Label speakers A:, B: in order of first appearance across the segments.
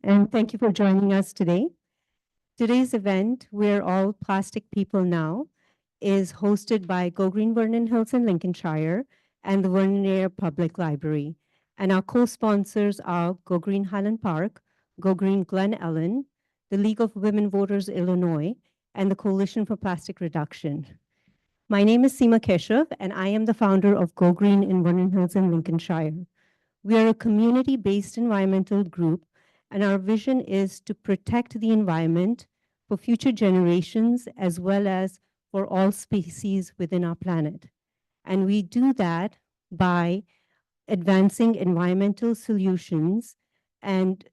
A: and thank you for joining us today. Today's event, We're All Plastic People Now, is hosted by Go Green Vernon Hills in Lincolnshire and the Vernon Public Library. And our co-sponsors are Go Green Highland Park, Go Green Glen, Ellyn, the League of Women Voters Illinois, and the Coalition for Plastic Reduction. My name is Seema Keshav, and I am the founder of Go Green in Vernon Hills in Lincolnshire. We are a community-based environmental group, and our vision is to protect the environment for future generations as well as for all species within our planet. And we do that by advancing environmental solutions, and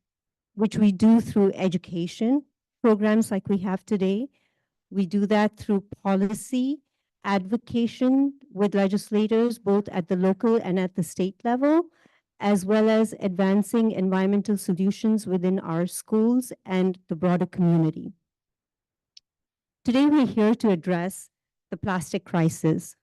A: which we do through education programs like we have today. We do that through policy, advocacy with legislators, both at the local and at the state level, as well as advancing environmental solutions within our schools and the broader community. Today, we're here to address the plastic crisis.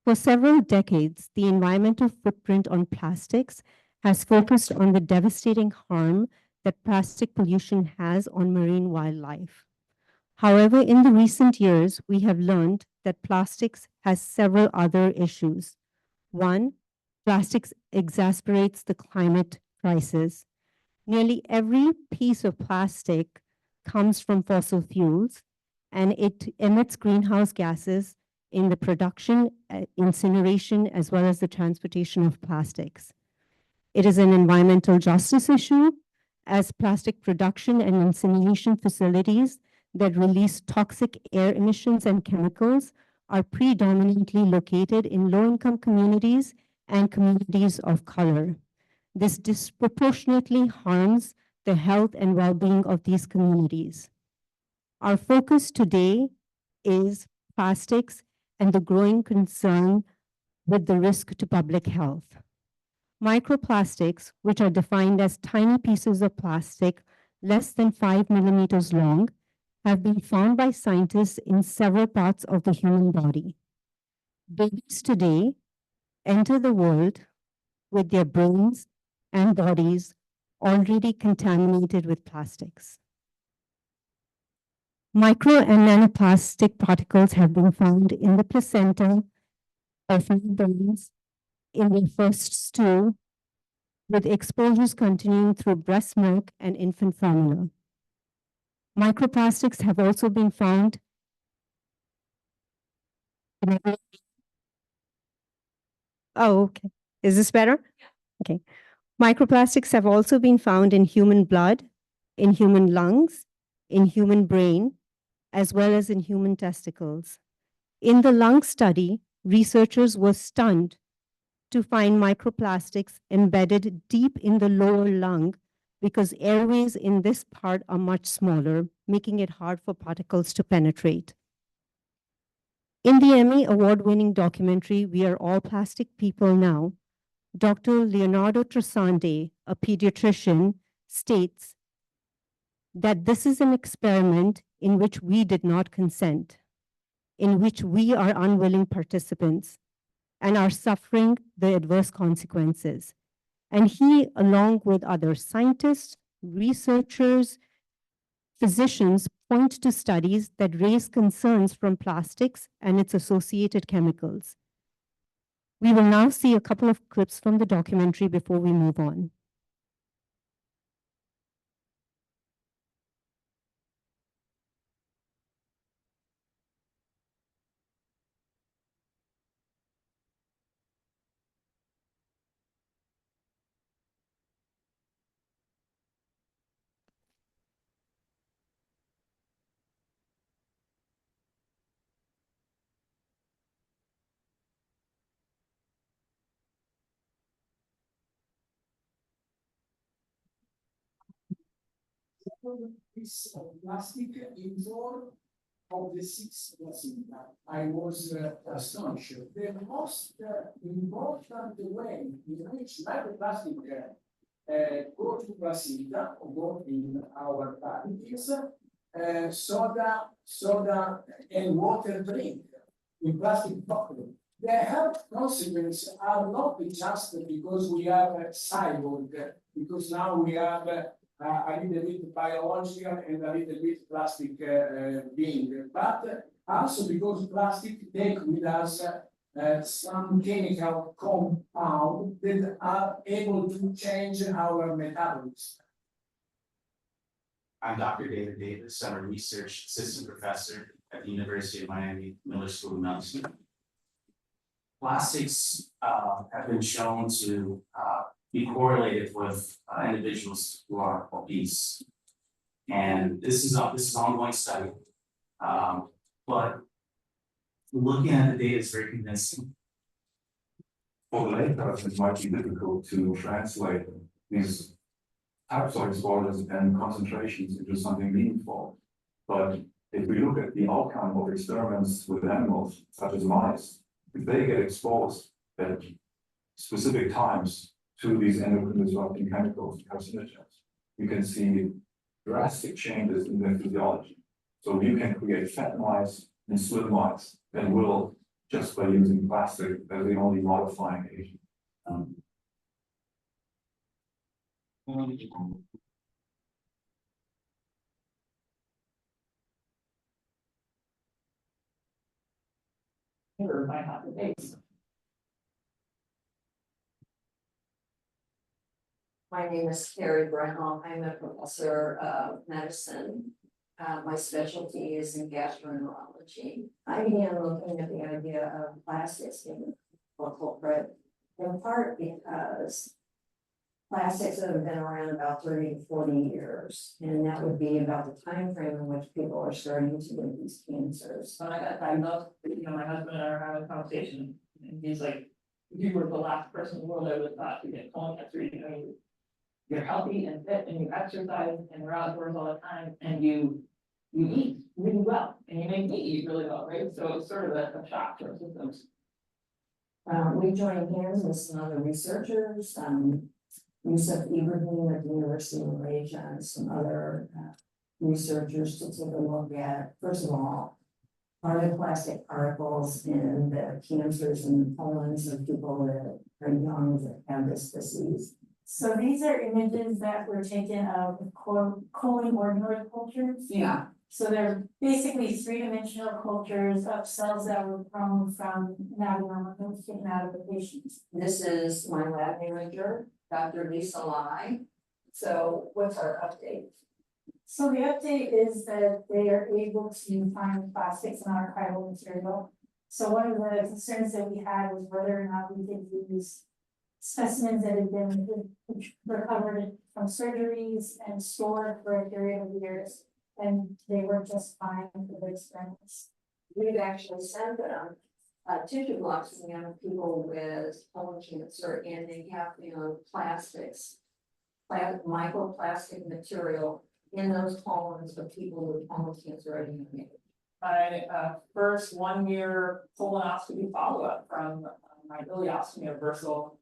A: For several decades, the environmental footprint on plastics has focused on the devastating harm that plastic pollution has on marine wildlife. However, in the recent years, we have learned that plastics has several other issues. One, plastics exacerbates the climate crisis. Nearly every piece of plastic comes from fossil fuels, and it emits greenhouse gases in the production, incineration, as well as the transportation of plastics. It is an environmental justice issue, as plastic production and incineration facilities that release toxic air emissions and chemicals are predominantly located in low-income communities and communities of color. This disproportionately harms the health and well-being of these communities. Our focus today is plastics and the growing concern with the risk to public health. Microplastics, which are defined as tiny pieces of plastic less than 5 millimeters long, have been found by scientists in several parts of the human body. Babies today enter the world with their brains and bodies already contaminated with plastics. Micro and nanoplastic particles have been found in the placenta of newborns in their first stool, with exposures continuing through breast milk and infant formula. Microplastics have also been found in okay. Is this better? Okay. Microplastics have also been found in human blood, in human lungs, in human brain, as well as in human testicles. In the lung study, researchers were stunned to find microplastics embedded deep in the lower lung because airways in this part are much smaller, making it hard for particles to penetrate. In the Emmy award-winning documentary, We Are All Plastic People Now, Dr. Leonardo Trasante, a pediatrician, states that this is an experiment in which we did not consent, in which we are unwilling participants and are suffering the adverse consequences. And he, along with other scientists, researchers, physicians, point to studies that raise concerns from plastics and its associated chemicals. We will now see a couple of clips from the documentary before we move on.
B: This plastic in 4 of the 6 placenta. I was astonished. The most important way in which microplastic go to placenta or go in our body is soda and water drink in plastic bottle. The health consequences are not just because we have cyborg, because now we have a little bit biological and a little bit plastic being, but also because plastic take with us some chemical compound that are able to change our metabolism.
C: I'm Dr. David Davis. I'm a research assistant professor at the University of Miami Miller School of Medicine. Plastics have been shown to be correlated with individuals who are obese, and this is an ongoing study. But looking at the data is very convincing.
D: For the layperson, it might be difficult to translate these types of exposures and concentrations into something meaningful. But if we look at the outcome of experiments with animals, such as mice, if they get exposed at specific times to these endocrine disrupting chemicals, carcinogens, you can see drastic changes in their physiology. So you can create fat mice and slim mice that will, just by using plastic as the only modifying agent.
E: My name is Carrie Vernon. I'm a professor of medicine. My specialty is in gastroenterology. I began looking at the idea of plastics being a culprit, in part because plastics have been around about 30 to 40 years, and that would be about the time frame in which people are starting to get these cancers.
F: When I got diagnosed, my husband and I were having a conversation, and he's like, if you were the last person in the world I would have thought to get colon cancer, you're healthy and fit and you exercise and you're outdoors all the time and you eat really well and you make me eat really well, right? So it's sort of a shock to our systems.
E: We joined hands with some other researchers, Yusuf Ibrahim at the University of Malaysia and some other researchers to take a look at, first of all, are the plastic particles in the cancers and the colons of people that are young that have this disease.
G: So these are images that were taken of colon organoid cultures.
E: Yeah.
G: So they're basically three-dimensional cultures of cells that were grown from an adenoma that was taken out of the patient.
E: This is my lab manager, Dr. Lisa Lai. So what's our update?
G: So the update is that they are able to find plastics in archival material. So one of the concerns that we had was whether or not we could use specimens that had been recovered from surgeries and stored for a period of years, and they were just fine for the experiments.
E: We've actually sent them tissue blocks to young people with colon cancer, and they have, plastics, microplastic material in those colons of people with colon cancer at a young age.
F: My first 1 year colonoscopy follow-up from my ileostomy reversal.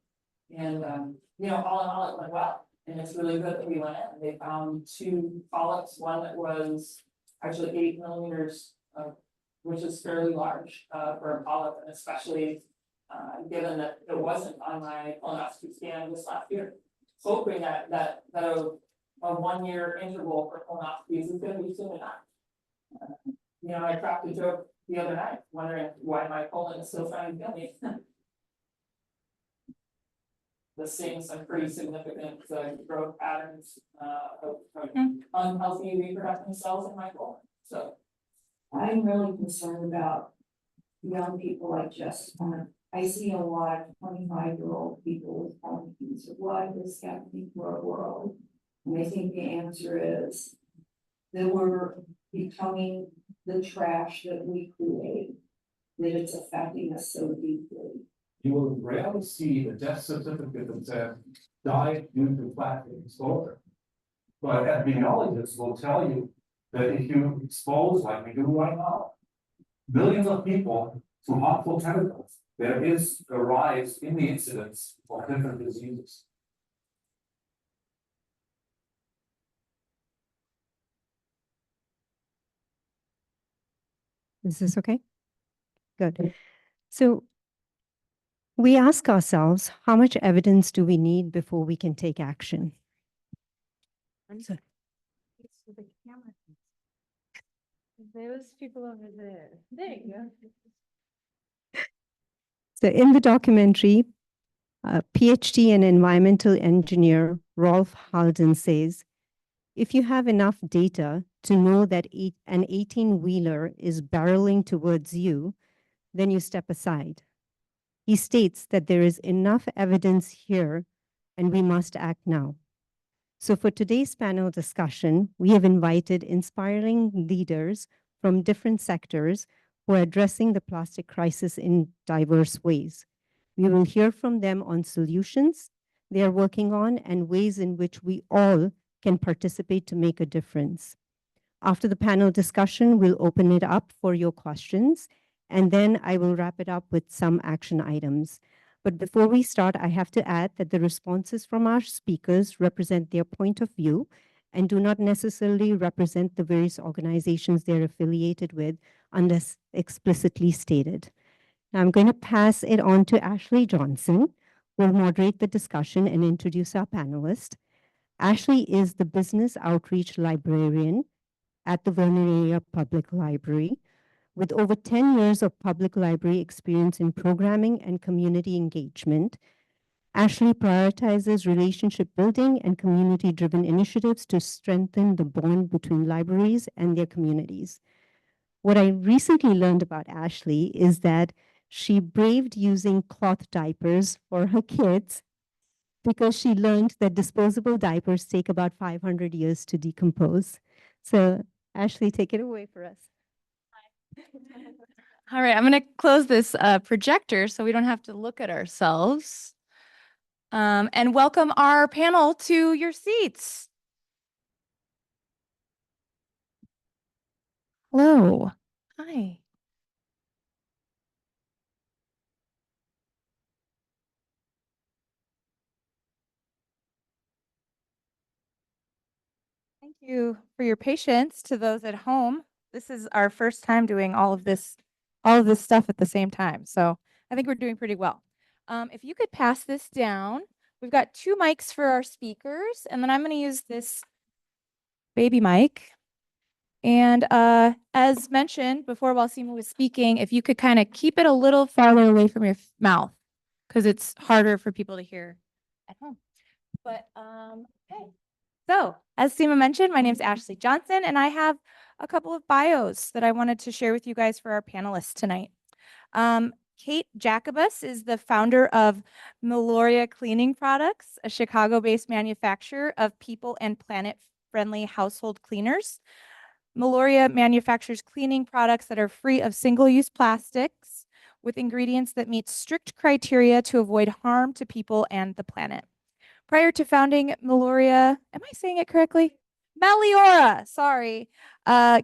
F: And, all in all, it went well. And it's really good that we went in. They found 2 polyps, one that was actually 8 millimeters, which is fairly large for a polyp, and especially given that it wasn't on my colonoscopy scan this last year. Hoping that a 1 year interval for colonoscopies is going to be soon enough. I cracked a joke the other night, wondering why my colon is still trying to kill me. Seeing some pretty significant growth patterns of unhealthy reproductive cells in my colon. So
E: I'm really concerned about young people like Jessica. I see a lot of 25-year-old people with colon cancer. Why is this happening to our world? And I think the answer is that we're becoming the trash that we create, that it's affecting us so deeply.
B: You will rarely see a death certificate that says died due to plastic exposure. But epidemiologists will tell you that if you expose, like we do right now, millions of people to harmful chemicals, there is a rise in the incidence of different diseases.
A: Is this okay? Good. So we ask ourselves, how much evidence do we need before we can take action? So-
H: Those people over there. There you go.
A: So in the documentary, PhD and environmental engineer Rolf Halden says, if you have enough data to know that an 18-wheeler is barreling towards you, then you step aside. He states that there is enough evidence here and we must act now. So for today's panel discussion, we have invited inspiring leaders from different sectors who are addressing the plastic crisis in diverse ways. We will hear from them on solutions they are working on and ways in which we all can participate to make a difference. After the panel discussion, we'll open it up for your questions, and then I will wrap it up with some action items. But before we start, I have to add that the responses from our speakers represent their point of view and do not necessarily represent the various organizations they're affiliated with unless explicitly stated. Now I'm going to pass it on to Ashley Johnson, who will moderate the discussion and introduce our panelist. Ashley is the Business Outreach Librarian at the Vernon Area Public Library, with over 10 years of public library experience in programming and community engagement. Ashley prioritizes relationship building and community-driven initiatives to strengthen the bond between libraries and their communities. What I recently learned about Ashley is that she braved using cloth diapers for her kids because she learned that disposable diapers take about 500 years to decompose. So Ashley, take it away for us.
H: All right, I'm going to close this projector so we don't have to look at ourselves. And welcome our panel to your seats. Hello. Hi. Thank you for your patience to those at home. This is our first time doing all of this stuff at the same time. So I think we're doing pretty well. If you could pass this down, we've got 2 mics for our speakers, and then I'm going to use this baby mic. And as mentioned before while Seema was speaking, if you could kind of keep it a little farther away from your mouth, because it's harder for people to hear at home. But okay. So, as Seema mentioned, my name is Ashley Johnson, and I have a couple of bios that I wanted to share with you guys for our panelists tonight. Kate Jakubas is the founder of Meliora Cleaning Products, a Chicago-based manufacturer of people and planet-friendly household cleaners. Meliora manufactures cleaning products that are free of single-use plastics with ingredients that meet strict criteria to avoid harm to people and the planet. Prior to founding Meliora, am I saying it correctly? Meliora, sorry.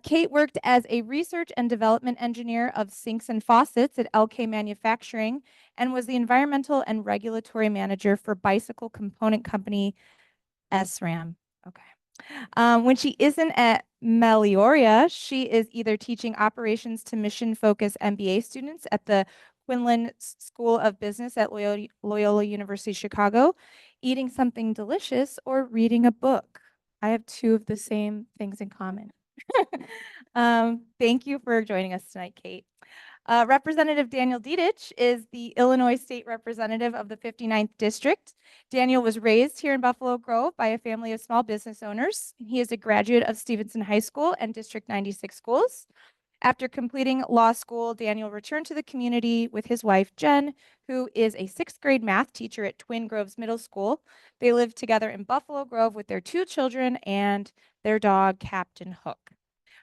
H: Kate worked as a research and development engineer of sinks and faucets at LK Manufacturing and was the environmental and regulatory manager for bicycle component company SRAM. Okay. When she isn't at Meliora, she is either teaching operations to mission-focused MBA students at the Quinlan School of Business at Loyola University Chicago, eating something delicious, or reading a book. I have 2 of the same things in common. Thank you for joining us tonight, Kate. Representative Daniel Didech is the Illinois State Representative of the 59th District. Daniel was raised here in Buffalo Grove by a family of small business owners. He is a graduate of Stevenson High School and District 96 schools. After completing law school, Daniel returned to the community with his wife, Jen, who is a 6th grade math teacher at Twin Groves Middle School. They live together in Buffalo Grove with their 2 children and their dog, Captain Hook.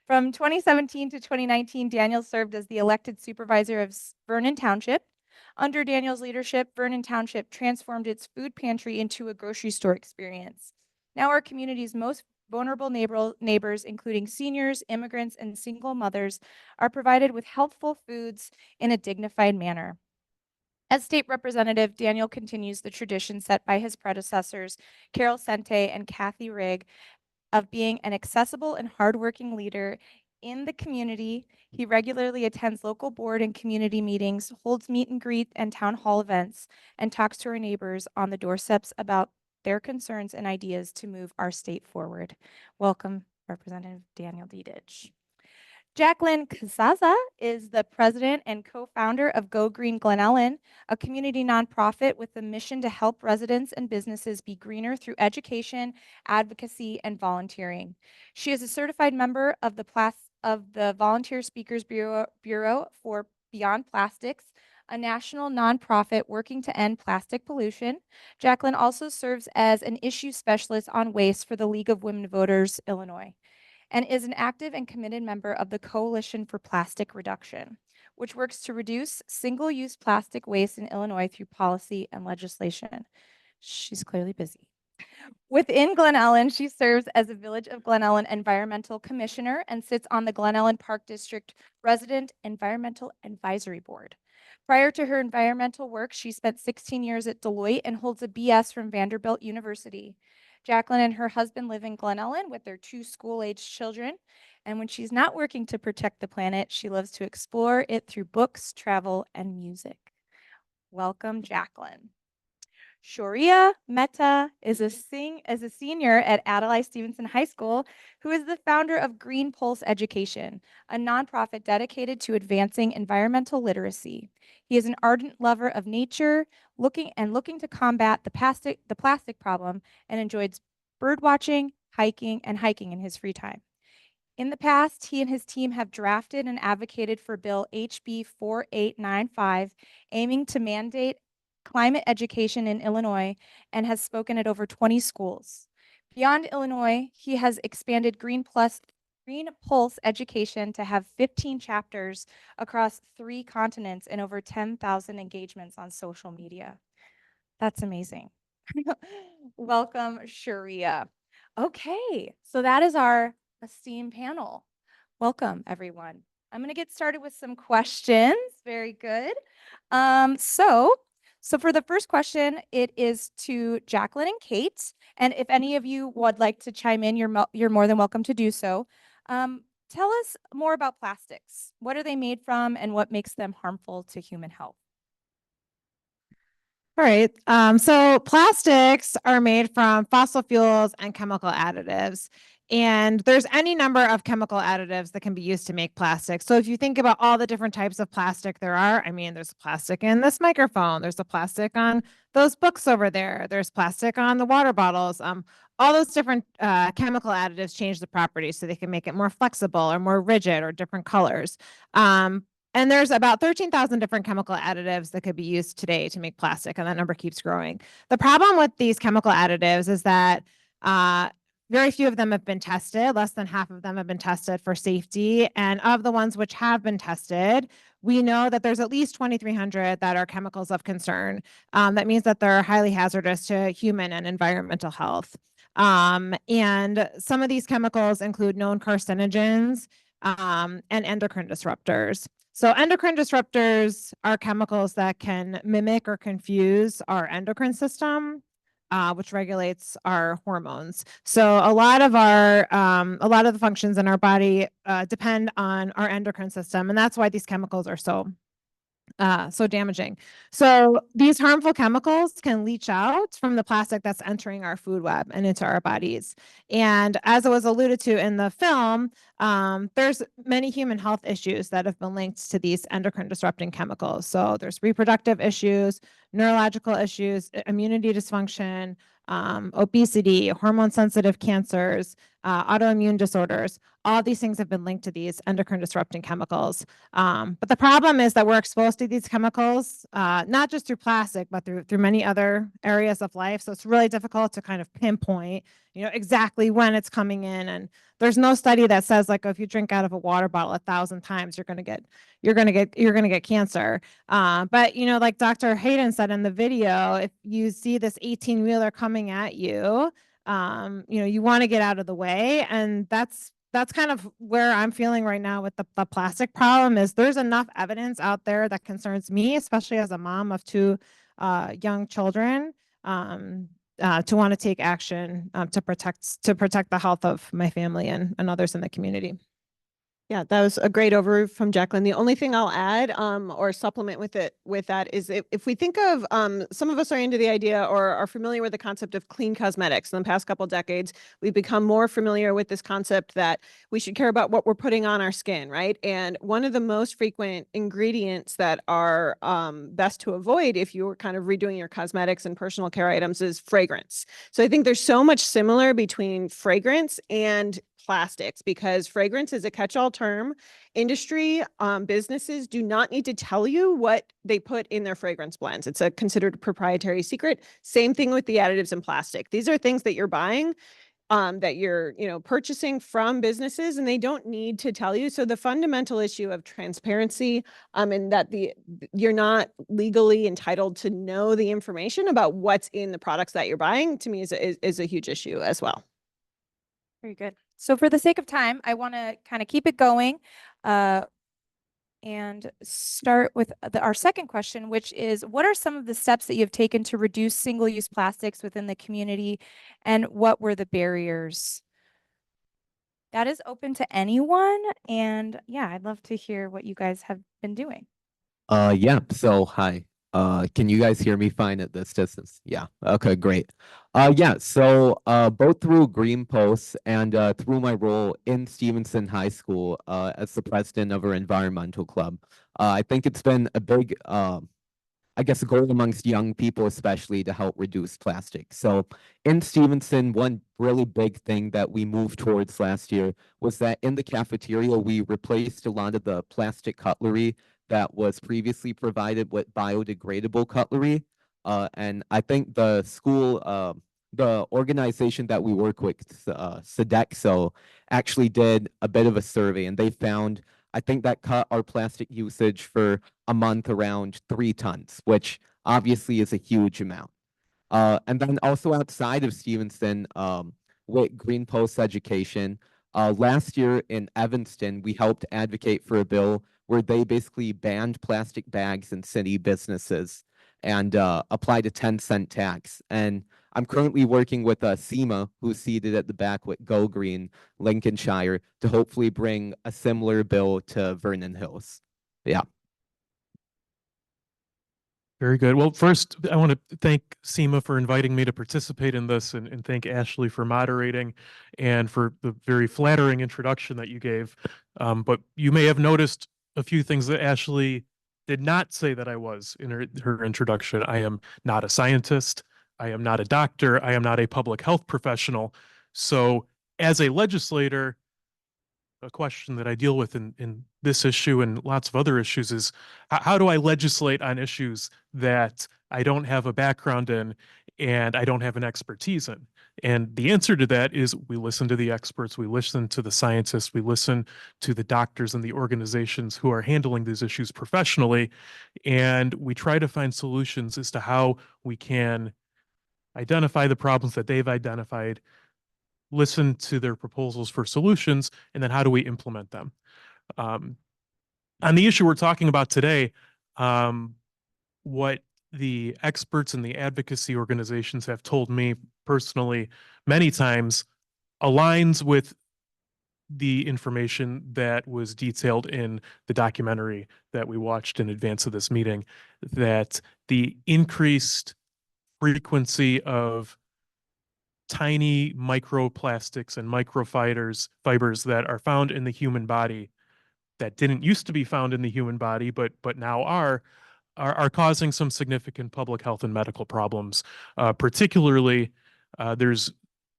H: From 2017 to 2019, Daniel served as the elected supervisor of Vernon Township. Under Daniel's leadership, Vernon Township transformed its food pantry into a grocery store experience. Now our community's most vulnerable neighbors, including seniors, immigrants, and single mothers, are provided with healthful foods in a dignified manner. As state representative, Daniel continues the tradition set by his predecessors, Carol Sente and Kathy Rigg, of being an accessible and hardworking leader in the community. He regularly attends local board and community meetings, holds meet and greet and town hall events, and talks to our neighbors on the doorsteps about their concerns and ideas to move our state forward. Welcome, Representative Daniel Didech. Jacquelyn Casazza is the president and co-founder of Go Green Glen Ellyn, a community nonprofit with the mission to help residents and businesses be greener through education, advocacy, and volunteering. She is a certified member of the Volunteer Speakers Bureau for Beyond Plastics, a national nonprofit working to end plastic pollution. Jacquelyn also serves as an issue specialist on waste for the League of Women Voters, Illinois, and is an active and committed member of the Coalition for Plastic Reduction, which works to reduce single-use plastic waste in Illinois through policy and legislation. She's clearly busy. Within Glen Ellyn, she serves as a Village of Glen Ellyn Environmental Commissioner and sits on the Glen Ellyn Park District Resident Environmental Advisory Board. Prior to her environmental work, she spent 16 years at Deloitte and holds a BS from Vanderbilt University. Jacquelyn and her husband live in Glen Ellyn with their 2 school-aged children. And when she's not working to protect the planet, she loves to explore it through books, travel, and music. Welcome, Jacquelyn. Shourya Mehta is a senior at Adelaide Stevenson High School, who is the founder of Green Pulse Education, a nonprofit dedicated to advancing environmental literacy. He is an ardent lover of nature, looking to combat the plastic problem, and enjoys bird watching, hiking in his free time. In the past, he and his team have drafted and advocated for Bill HB 4895, aiming to mandate climate education in Illinois, and has spoken at over 20 schools. Beyond Illinois, he has expanded Green Pulse education to have 15 chapters across 3 continents and over 10,000 engagements on social media. That's amazing. Welcome, Shourya. Okay, so that is our esteemed panel. Welcome, everyone. I'm going to get started with some questions. Very good. So for the first question, it is to Jacquelyn and Kate. And if any of you would like to chime in, you're more than welcome to do so. Tell us more about plastics. What are they made from and what makes them harmful to human health?
I: All right. So plastics are made from fossil fuels and chemical additives. And there's any number of chemical additives that can be used to make plastic. So if you think about all the different types of plastic there are, I mean, there's plastic in this microphone, there's a plastic on those books over there, there's plastic on the water bottles. All those different chemical additives change the properties so they can make it more flexible or more rigid or different colors. And there's about 13,000 different chemical additives that could be used today to make plastic, and that number keeps growing. The problem with these chemical additives is that very few of them have been tested. Less than half of them have been tested for safety. And of the ones which have been tested, we know that there's at least 2,300 that are chemicals of concern. That means that they're highly hazardous to human and environmental health. And some of these chemicals include known carcinogens and endocrine disruptors. So endocrine disruptors are chemicals that can mimic or confuse our endocrine system, which regulates our hormones. So a lot of the functions in our body depend on our endocrine system, and that's why these chemicals are so damaging. So these harmful chemicals can leach out from the plastic that's entering our food web and into our bodies. And as it was alluded to in the film, there's many human health issues that have been linked to these endocrine disrupting chemicals. So there's reproductive issues, neurological issues, immunity dysfunction, obesity, hormone-sensitive cancers, autoimmune disorders. All these things have been linked to these endocrine disrupting chemicals. But the problem is that we're exposed to these chemicals, not just through plastic, but through many other areas of life. So it's really difficult to kind of pinpoint, exactly when it's coming in. And there's no study that says, like, if you drink out of a water bottle 1,000 times, you're going to get cancer. But like Dr. Hayden said in the video, if you see this 18-wheeler coming at you, you want to get out of the way. And that's kind of where I'm feeling right now with the plastic problem. Is there's enough evidence out there that concerns me, especially as a mom of 2 young children, to want to take action to protect the health of my family and others in the community.
J: Yeah, that was a great overview from Jacquelyn. The only thing I'll add, or supplement with that is if we think of, some of us are into the idea or are familiar with the concept of clean cosmetics. In the past couple decades, we've become more familiar with this concept that we should care about what we're putting on our skin, right? And one of the most frequent ingredients that are best to avoid if you're kind of redoing your cosmetics and personal care items is fragrance. So I think there's so much similar between fragrance and plastics, because fragrance is a catch-all term. Industry, businesses do not need to tell you what they put in their fragrance blends. It's a considered proprietary secret. Same thing with the additives in plastic. These are things that you're buying, that you're, purchasing from businesses, and they don't need to tell you. So the fundamental issue of transparency, and that you're not legally entitled to know the information about what's in the products that you're buying, to me is a huge issue as well.
H: Very good. So for the sake of time, I want to kind of keep it going and start with our second question, which is, what are some of the steps that you've taken to reduce single-use plastics within the community, and what were the barriers? That is open to anyone, and yeah, I'd love to hear what you guys have been doing.
K: Yeah, so hi. Can you guys hear me fine at this distance? Yeah, okay, great. Yeah, so both through Green Posts and through my role in Stevenson High School as the president of our environmental club, I think it's been a big, I guess, a goal amongst young people, especially, to help reduce plastic. So in Stevenson, one really big thing that we moved towards last year was that in the cafeteria, we replaced a lot of the plastic cutlery that was previously provided with biodegradable cutlery. And I think the school, the organization that we work with, Sodexo, actually did a bit of a survey, and they found, I think, that cut our plastic usage for a month around 3 tons, which obviously is a huge amount. And then also outside of Stevenson, with Green Post Education, last year in Evanston, we helped advocate for a bill where they basically banned plastic bags in city businesses and applied a 10-cent tax. And I'm currently working with SEMA, who's seated at the back with Go Green, Lincolnshire, to hopefully bring a similar bill to Vernon Hills. Yeah.
L: Very good. Well, first, I want to thank SEMA for inviting me to participate in this, and thank Ashley for moderating and for the very flattering introduction that you gave. But you may have noticed a few things that Ashley did not say that I was in her introduction. I am not a scientist. I am not a doctor. I am not a public health professional. So as a legislator, a question that I deal with in this issue and lots of other issues is, how do I legislate on issues that I don't have a background in and I don't have an expertise in? And the answer to that is, we listen to the experts, we listen to the scientists, we listen to the doctors and the organizations who are handling these issues professionally, and we try to find solutions as to how we can identify the problems that they've identified, listen to their proposals for solutions, and then how do we implement them? On the issue we're talking about today, what the experts and the advocacy organizations have told me personally many times aligns with the information that was detailed in the documentary that we watched in advance of this meeting, that the increased frequency of tiny microplastics and microfibers that are found in the human body that didn't used to be found in the human body, but now are causing some significant public health and medical problems. Particularly, there's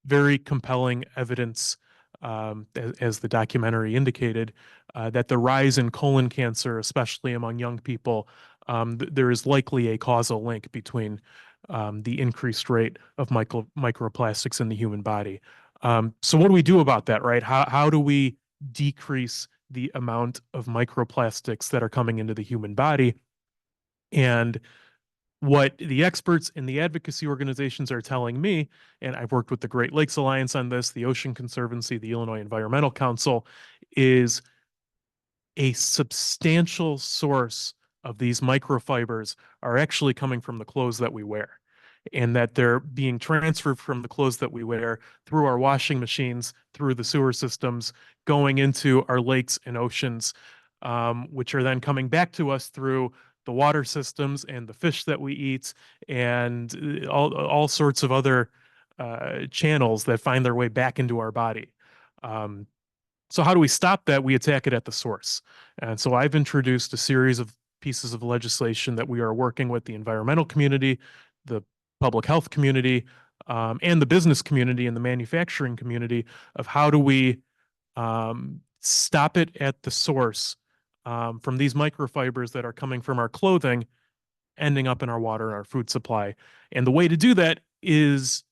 L: very compelling evidence, as the documentary indicated, that the rise in colon cancer, especially among young people, there is likely a causal link between the increased rate of microplastics in the human body. So what do we do about that, right? How do we decrease the amount of microplastics that are coming into the human body? And what the experts in the advocacy organizations are telling me, and I've worked with the Great Lakes Alliance on this, the Ocean Conservancy, the Illinois Environmental Council, is a substantial source of these microfibers are actually coming from the clothes that we wear. and that they're being transferred from the clothes that we wear through our washing machines, through the sewer systems, going into our lakes and oceans, which are then coming back to us through the water systems and the fish that we eat, and all sorts of other channels that find their way back into our body. So how do we stop that? We attack it at the source. And so I've introduced a series of pieces of legislation that we are working with the environmental community, the public health community, and the business community and the manufacturing community of how do we stop it at the source from these microfibers that are coming from our clothing, ending up in our water and our food supply. And the way to do that is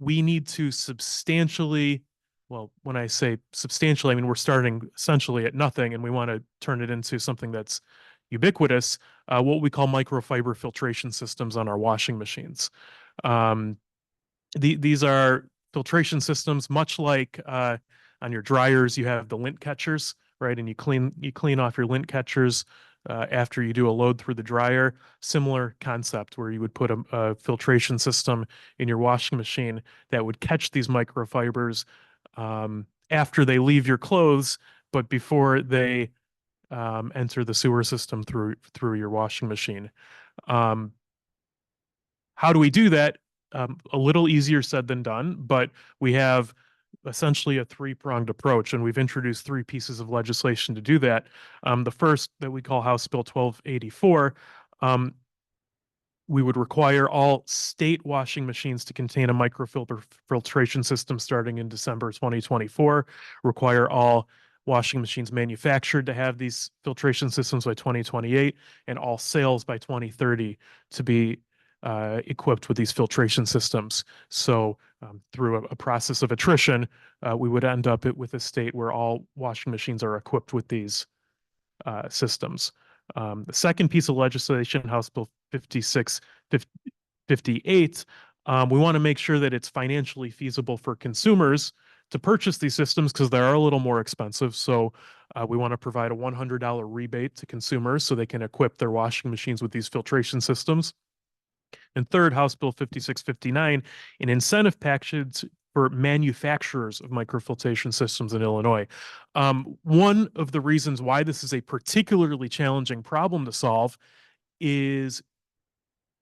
L: we need to substantially, well, when I say substantially, I mean, we're starting essentially at nothing and we want to turn it into something that's ubiquitous, what we call microfiber filtration systems on our washing machines. These are filtration systems, much like on your dryers, you have the lint catchers, right? And you clean off your lint catchers after you do a load through the dryer. Similar concept where you would put a filtration system in your washing machine that would catch these microfibers after they leave your clothes, but before they enter the sewer system through your washing machine. How do we do that? A little easier said than done, but we have essentially a three-pronged approach, and we've introduced three pieces of legislation to do that. The first, that we call House Bill 1284, we would require all state washing machines to contain a microfilter filtration system starting in December 2024, require all washing machines manufactured to have these filtration systems by 2028, and all sales by 2030 to be equipped with these filtration systems. So through a process of attrition, we would end up with a state where all washing machines are equipped with these systems. The second piece of legislation, House Bill 5658, we want to make sure that it's financially feasible for consumers to purchase these systems because they are a little more expensive. So we want to provide a $100 rebate to consumers so they can equip their washing machines with these filtration systems. And third, House Bill 5659, an incentive package for manufacturers of microfiltration systems in Illinois. One of the reasons why this is a particularly challenging problem to solve is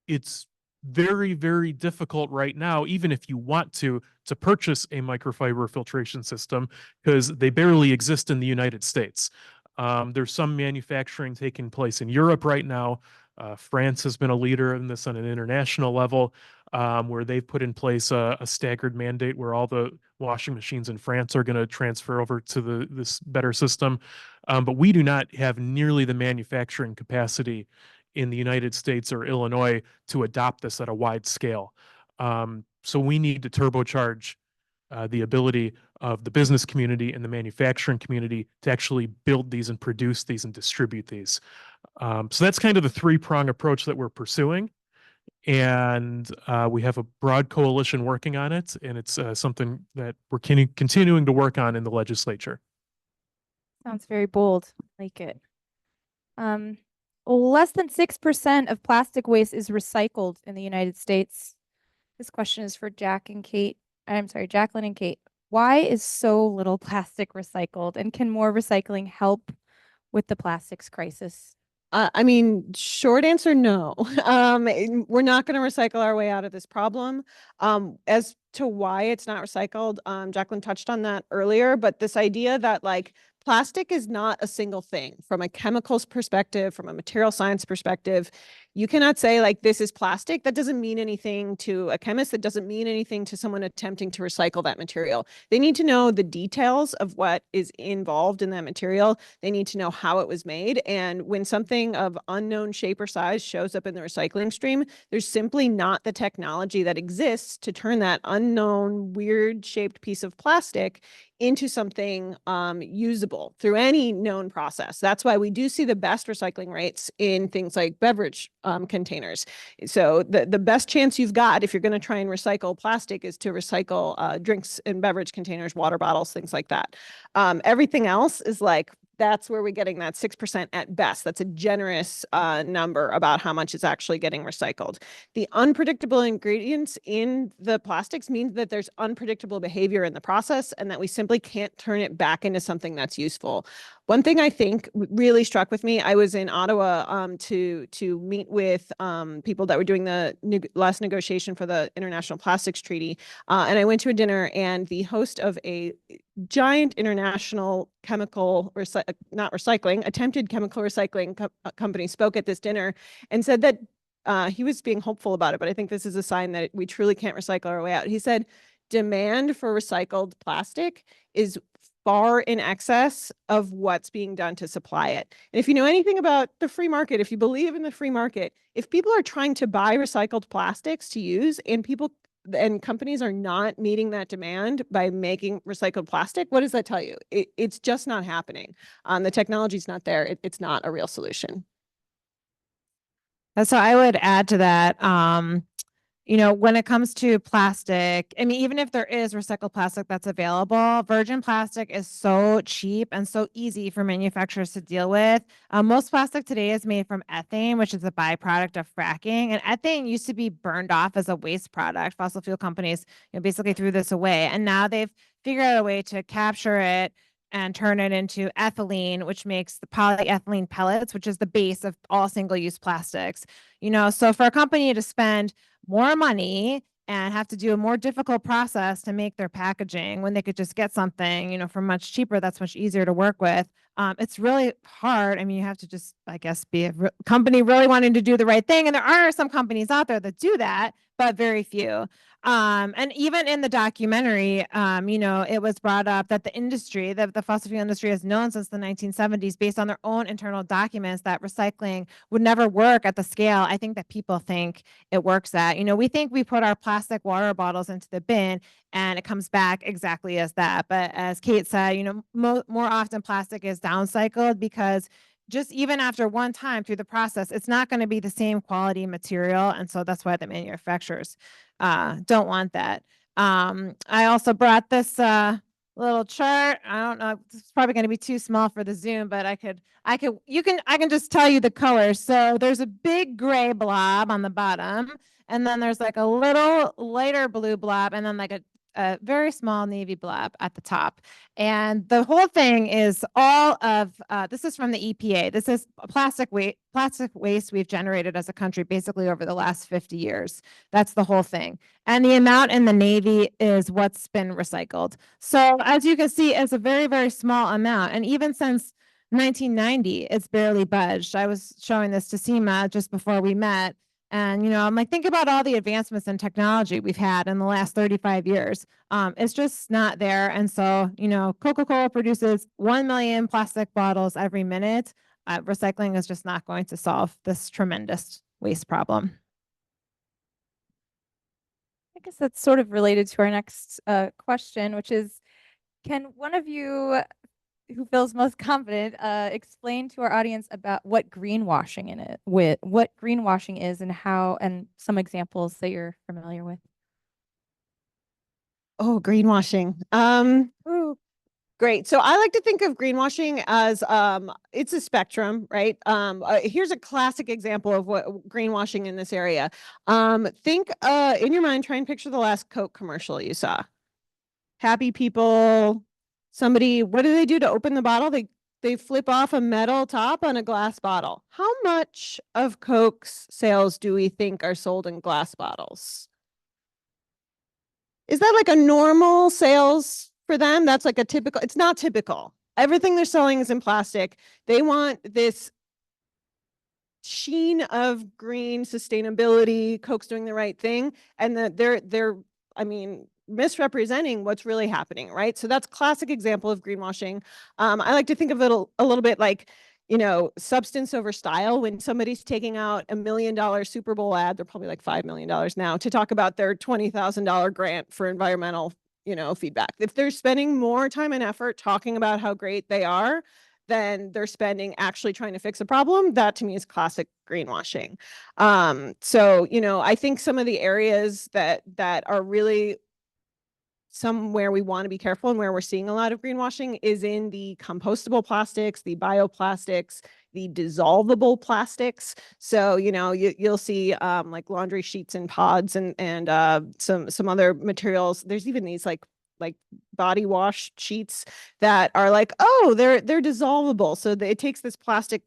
L: it's very, very difficult right now, even if you want to purchase a microfiber filtration system, because they barely exist in the United States. There's some manufacturing taking place in Europe right now. France has been a leader in this on an international level, where they've put in place a staggered mandate where all the washing machines in France are going to transfer over to this better system. But we do not have nearly the manufacturing capacity in the United States or Illinois to adopt this at a wide scale. So we need to turbocharge the ability of the business community and the manufacturing community to actually build these and produce these and distribute these. So that's kind of the three-prong approach that we're pursuing. And we have a broad coalition working on it, and it's something that we're continuing to work on in the legislature.
H: Sounds very bold. I like it. Less than 6% of plastic waste is recycled in the United States. This question is for Jack and Kate. I'm sorry, Jacquelyn and Kate. Why is so little plastic recycled, and can more recycling help with the plastics crisis?
J: I mean, short answer, no. We're not going to recycle our way out of this problem. As to why it's not recycled, Jacquelyn touched on that earlier, but this idea that like plastic is not a single thing from a chemicals perspective, from a material science perspective. You cannot say like this is plastic. That doesn't mean anything to a chemist. That doesn't mean anything to someone attempting to recycle that material. They need to know the details of what is involved in that material. They need to know how it was made. And when something of unknown shape or size shows up in the recycling stream, there's simply not the technology that exists to turn that unknown, weird shaped piece of plastic into something usable through any known process. That's why we do see the best recycling rates in things like beverage containers. So the best chance you've got if you're going to try and recycle plastic is to recycle drinks and beverage containers, water bottles, things like that. Everything else is like that's where we're getting that 6% at best. That's a generous number about how much is actually getting recycled. The unpredictable ingredients in the plastics means that there's unpredictable behavior in the process and that we simply can't turn it back into something that's useful. One thing I think really struck with me, I was in Ottawa to meet with people that were doing the last negotiation for the International Plastics Treaty. And I went to a dinner, and the host of a giant international chemical, attempted chemical recycling company spoke at this dinner and said that he was being hopeful about it, but I think this is a sign that we truly can't recycle our way out. He said, demand for recycled plastic is far in excess of what's being done to supply it. And if you know anything about the free market, if you believe in the free market, if people are trying to buy recycled plastics to use and companies are not meeting that demand by making recycled plastic, what does that tell you? It's just not happening. The technology's not there. It's not a real solution.
I: So I would add to that, when it comes to plastic, I mean, even if there is recycled plastic that's available, virgin plastic is so cheap and so easy for manufacturers to deal with. Most plastic today is made from ethane, which is a byproduct of fracking. And ethane used to be burned off as a waste product. Fossil fuel companies basically threw this away. And now they've figured out a way to capture it and turn it into ethylene, which makes the polyethylene pellets, which is the base of all single-use plastics. So for a company to spend more money and have to do a more difficult process to make their packaging when they could just get something, for much cheaper, that's much easier to work with. It's really hard. I mean, you have to just, I guess, be a company really wanting to do the right thing. And there are some companies out there that do that, but very few. And even in the documentary, it was brought up that the industry, the fossil fuel industry has known since the 1970s, based on their own internal documents, that recycling would never work at the scale I think that people think it works at. We think we put our plastic water bottles into the bin and it comes back exactly as that. But as Kate said, more often plastic is downcycled because just even after one time through the process, it's not going to be the same quality material. And so that's why the manufacturers don't want that. I also brought this little chart. I don't know, it's probably going to be too small for the Zoom, but I can just tell you the colors. So there's a big gray blob on the bottom, and then there's like a little lighter blue blob, and then like a very small navy blob at the top. And the whole thing is all of, this is from the EPA. This is plastic waste we've generated as a country basically over the last 50 years. That's the whole thing. And the amount in the navy is what's been recycled. So as you can see, it's a very, very small amount. And even since 1990, it's barely budged. I was showing this to Seema just before we met. And, I'm like, think about all the advancements in technology we've had in the last 35 years. It's just not there. And so, Coca-Cola produces 1 million plastic bottles every minute. Recycling is just not going to solve this tremendous waste problem.
H: I guess that's sort of related to our next question, which is, can one of you who feels most confident explain to our audience about what greenwashing is and how, and some examples that you're familiar with?
J: Oh, greenwashing. Great. So I like to think of greenwashing as it's a spectrum, right? Here's a classic example of what greenwashing in this area. Think in your mind, try and picture the last Coke commercial you saw. Happy people. Somebody, what do they do to open the bottle? They flip off a metal top on a glass bottle. How much of Coke's sales do we think are sold in glass bottles? Is that like a normal sales for them? That's like a typical, it's not typical. Everything they're selling is in plastic. They want this sheen of green sustainability, Coke's doing the right thing. And that they're misrepresenting what's really happening, right? So that's a classic example of greenwashing. I like to think of it a little bit like, substance over style. When somebody's taking out $1 million Super Bowl ad, they're probably like $5 million now, to talk about their $20,000 grant for environmental, feedback. If they're spending more time and effort talking about how great they are than they're spending actually trying to fix a problem, that to me is classic greenwashing. So, I think some of the areas that are really somewhere we want to be careful and where we're seeing a lot of greenwashing is in the compostable plastics, the bioplastics, the dissolvable plastics. So, you know, you'll see like laundry sheets and pods and some other materials. There's even these like body wash sheets that are like, oh, they're dissolvable. So it takes this plastic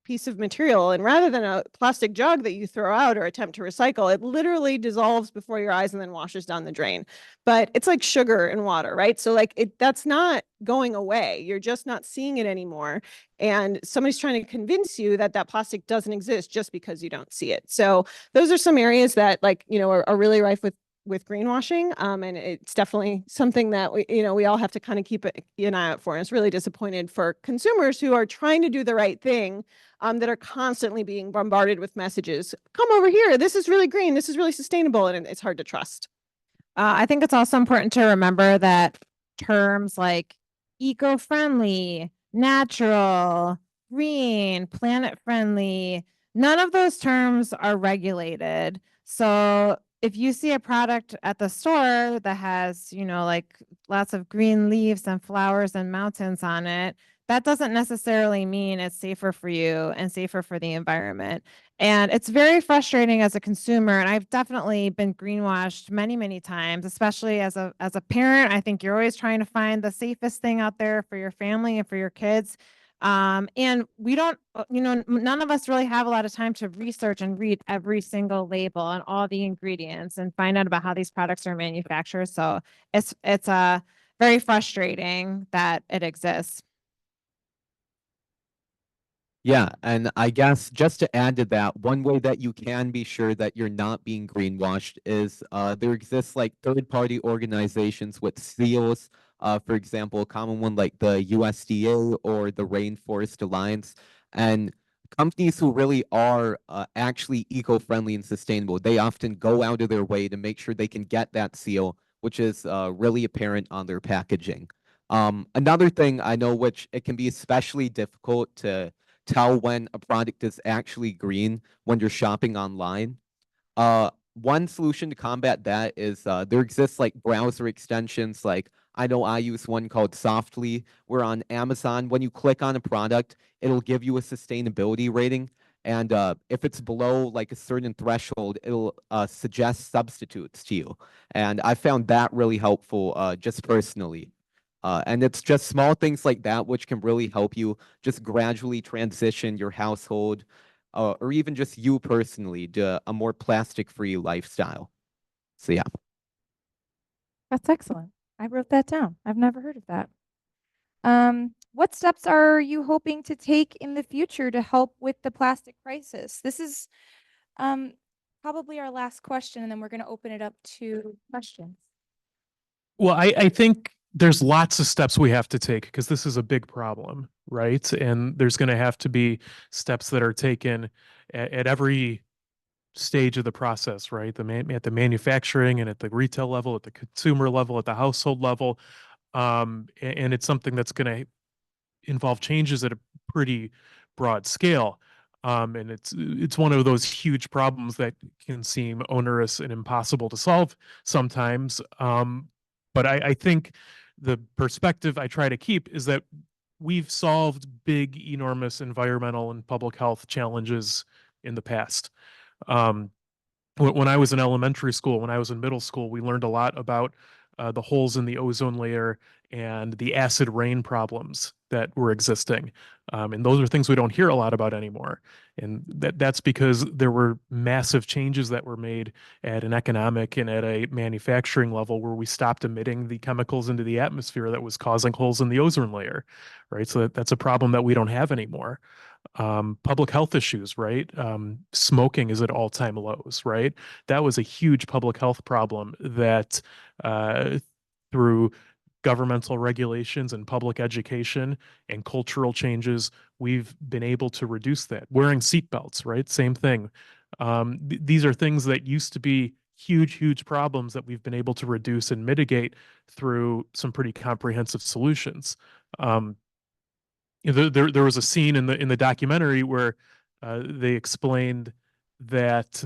J: piece of material, and rather than a plastic jug that you throw out or attempt to recycle, it literally dissolves before your eyes and then washes down the drain. But it's like sugar in water, right? So like that's not going away. You're just not seeing it anymore. And somebody's trying to convince you that that plastic doesn't exist just because you don't see it. So those are some areas that, like, you know, are really rife with greenwashing. And it's definitely something that we all have to kind of keep an eye out for. And it's really disappointed for consumers who are trying to do the right thing, that are constantly being bombarded with messages. Come over here. This is really green. This is really sustainable. And it's hard to trust.
I: I think it's also important to remember that terms like eco-friendly, natural, green, planet-friendly, none of those terms are regulated. So if you see a product at the store that has, you know, like lots of green leaves and flowers and mountains on it, that doesn't necessarily mean it's safer for you and safer for the environment. And it's very frustrating as a consumer. And I've definitely been greenwashed many, many times, especially as a parent. I think you're always trying to find the safest thing out there for your family and for your kids. And we don't, none of us really have a lot of time to research and read every single label and all the ingredients and find out about how these products are manufactured. So it's very frustrating that it exists.
K: Yeah, and I guess just to add to that, one way that you can be sure that you're not being greenwashed is there exists like third-party organizations with seals. For example, a common one like the USDA or the Rainforest Alliance, and companies who really are actually eco-friendly and sustainable, they often go out of their way to make sure they can get that seal, which is really apparent on their packaging. Another thing I know, which it can be especially difficult to tell when a product is actually green when you're shopping online. One solution to combat that is there exists like browser extensions. Like I know I use one called Softly, where on Amazon, when you click on a product, it'll give you a sustainability rating. And if it's below like a certain threshold, it'll suggest substitutes to you. And I found that really helpful just personally. And it's just small things like that which can really help you just gradually transition your household or even just you personally to a more plastic-free lifestyle. So yeah.
H: That's excellent. I wrote that down. I've never heard of that. What steps are you hoping to take in the future to help with the plastic crisis? This is probably our last question, and then we're going to open it up to questions.
L: Well, I think there's lots of steps we have to take because this is a big problem, right? And there's going to have to be steps that are taken at every stage of the process, right? At the manufacturing and at the retail level, at the consumer level, at the household level. And it's something that's going to involve changes at a pretty broad scale. And it's one of those huge problems that can seem onerous and impossible to solve sometimes. But I think the perspective I try to keep is that we've solved big, enormous environmental and public health challenges in the past. When I was in elementary school, when I was in middle school, we learned a lot about the holes in the ozone layer and the acid rain problems that were existing. And those are things we don't hear a lot about anymore. And that's because there were massive changes that were made at an economic and at a manufacturing level where we stopped emitting the chemicals into the atmosphere that was causing holes in the ozone layer, right? So that's a problem that we don't have anymore. Public health issues, right? Smoking is at all-time lows, right? That was a huge public health problem that through governmental regulations and public education and cultural changes, we've been able to reduce that. Wearing seatbelts, right? Same thing. These are things that used to be huge, huge problems that we've been able to reduce and mitigate through some pretty comprehensive solutions. There was a scene in the documentary where they explained that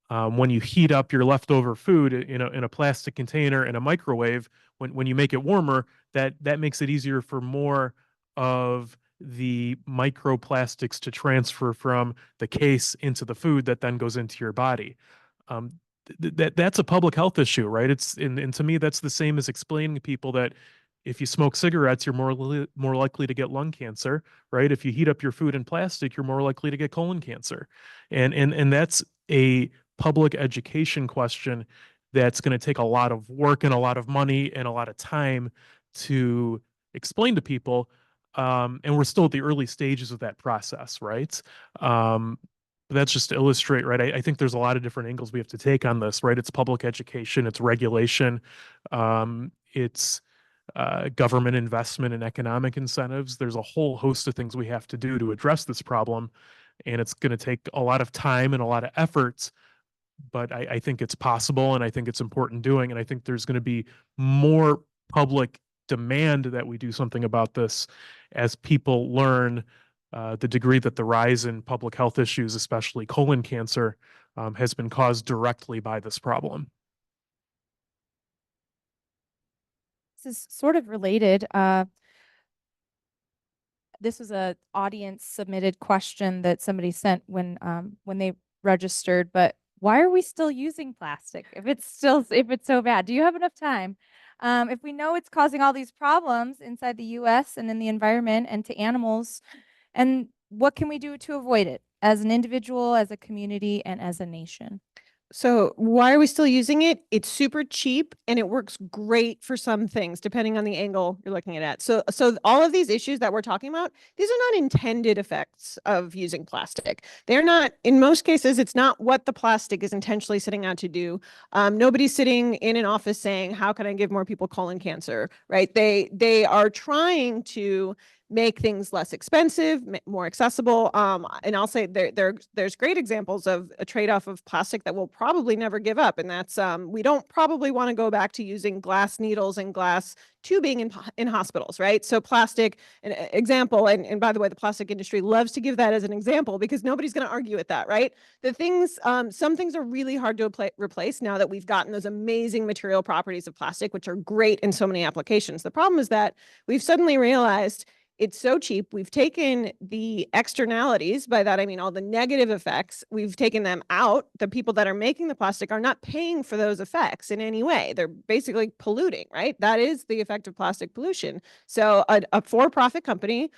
L: When you heat up your leftover food in a plastic container in a microwave, when you make it warmer, that makes it easier for more of the microplastics to transfer from the case into the food that then goes into your body. That's a public health issue, right? And to me, that's the same as explaining to people that if you smoke cigarettes, you're more likely to get lung cancer, right? If you heat up your food in plastic, you're more likely to get colon cancer. And that's a public education question that's going to take a lot of work and a lot of money and a lot of time to explain to people. And we're still at the early stages of that process, right? But that's just to illustrate, right? I think there's a lot of different angles we have to take on this, right? It's public education, it's regulation, it's government investment and economic incentives. There's a whole host of things we have to do to address this problem. And it's going to take a lot of time and a lot of effort, but I think it's possible and I think it's important doing. And I think there's going to be more public demand that we do something about this as people learn the degree that the rise in public health issues, especially colon cancer, has been caused directly by this problem.
H: This is sort of related. This was a audience submitted question that somebody sent when they registered, but why are we still using plastic if it's so bad? Do you have enough time? If we know it's causing all these problems inside the US and in the environment and to animals, and what can we do to avoid it as an individual, as a community, and as a nation?
J: So why are we still using it? It's super cheap and it works great for some things, depending on the angle you're looking at. So all of these issues that we're talking about, these are not intended effects of using plastic. They're not, in most cases, it's not what the plastic is intentionally setting out to do. Nobody's sitting in an office saying, how can I give more people colon cancer, right? They are trying to make things less expensive, more accessible. And I'll say there's great examples of a trade-off of plastic that we'll probably never give up. And that's, we don't probably want to go back to using glass needles and glass tubing in hospitals, right? So plastic, an example, and by the way, the plastic industry loves to give that as an example because nobody's going to argue with that, right? The things, some things are really hard to replace now that we've gotten those amazing material properties of plastic, which are great in so many applications. The problem is that we've suddenly realized it's so cheap. We've taken the externalities, by that I mean all the negative effects, we've taken them out. The people that are making the plastic are not paying for those effects in any way. They're basically polluting, right? That is the effect of plastic pollution. So a for-profit company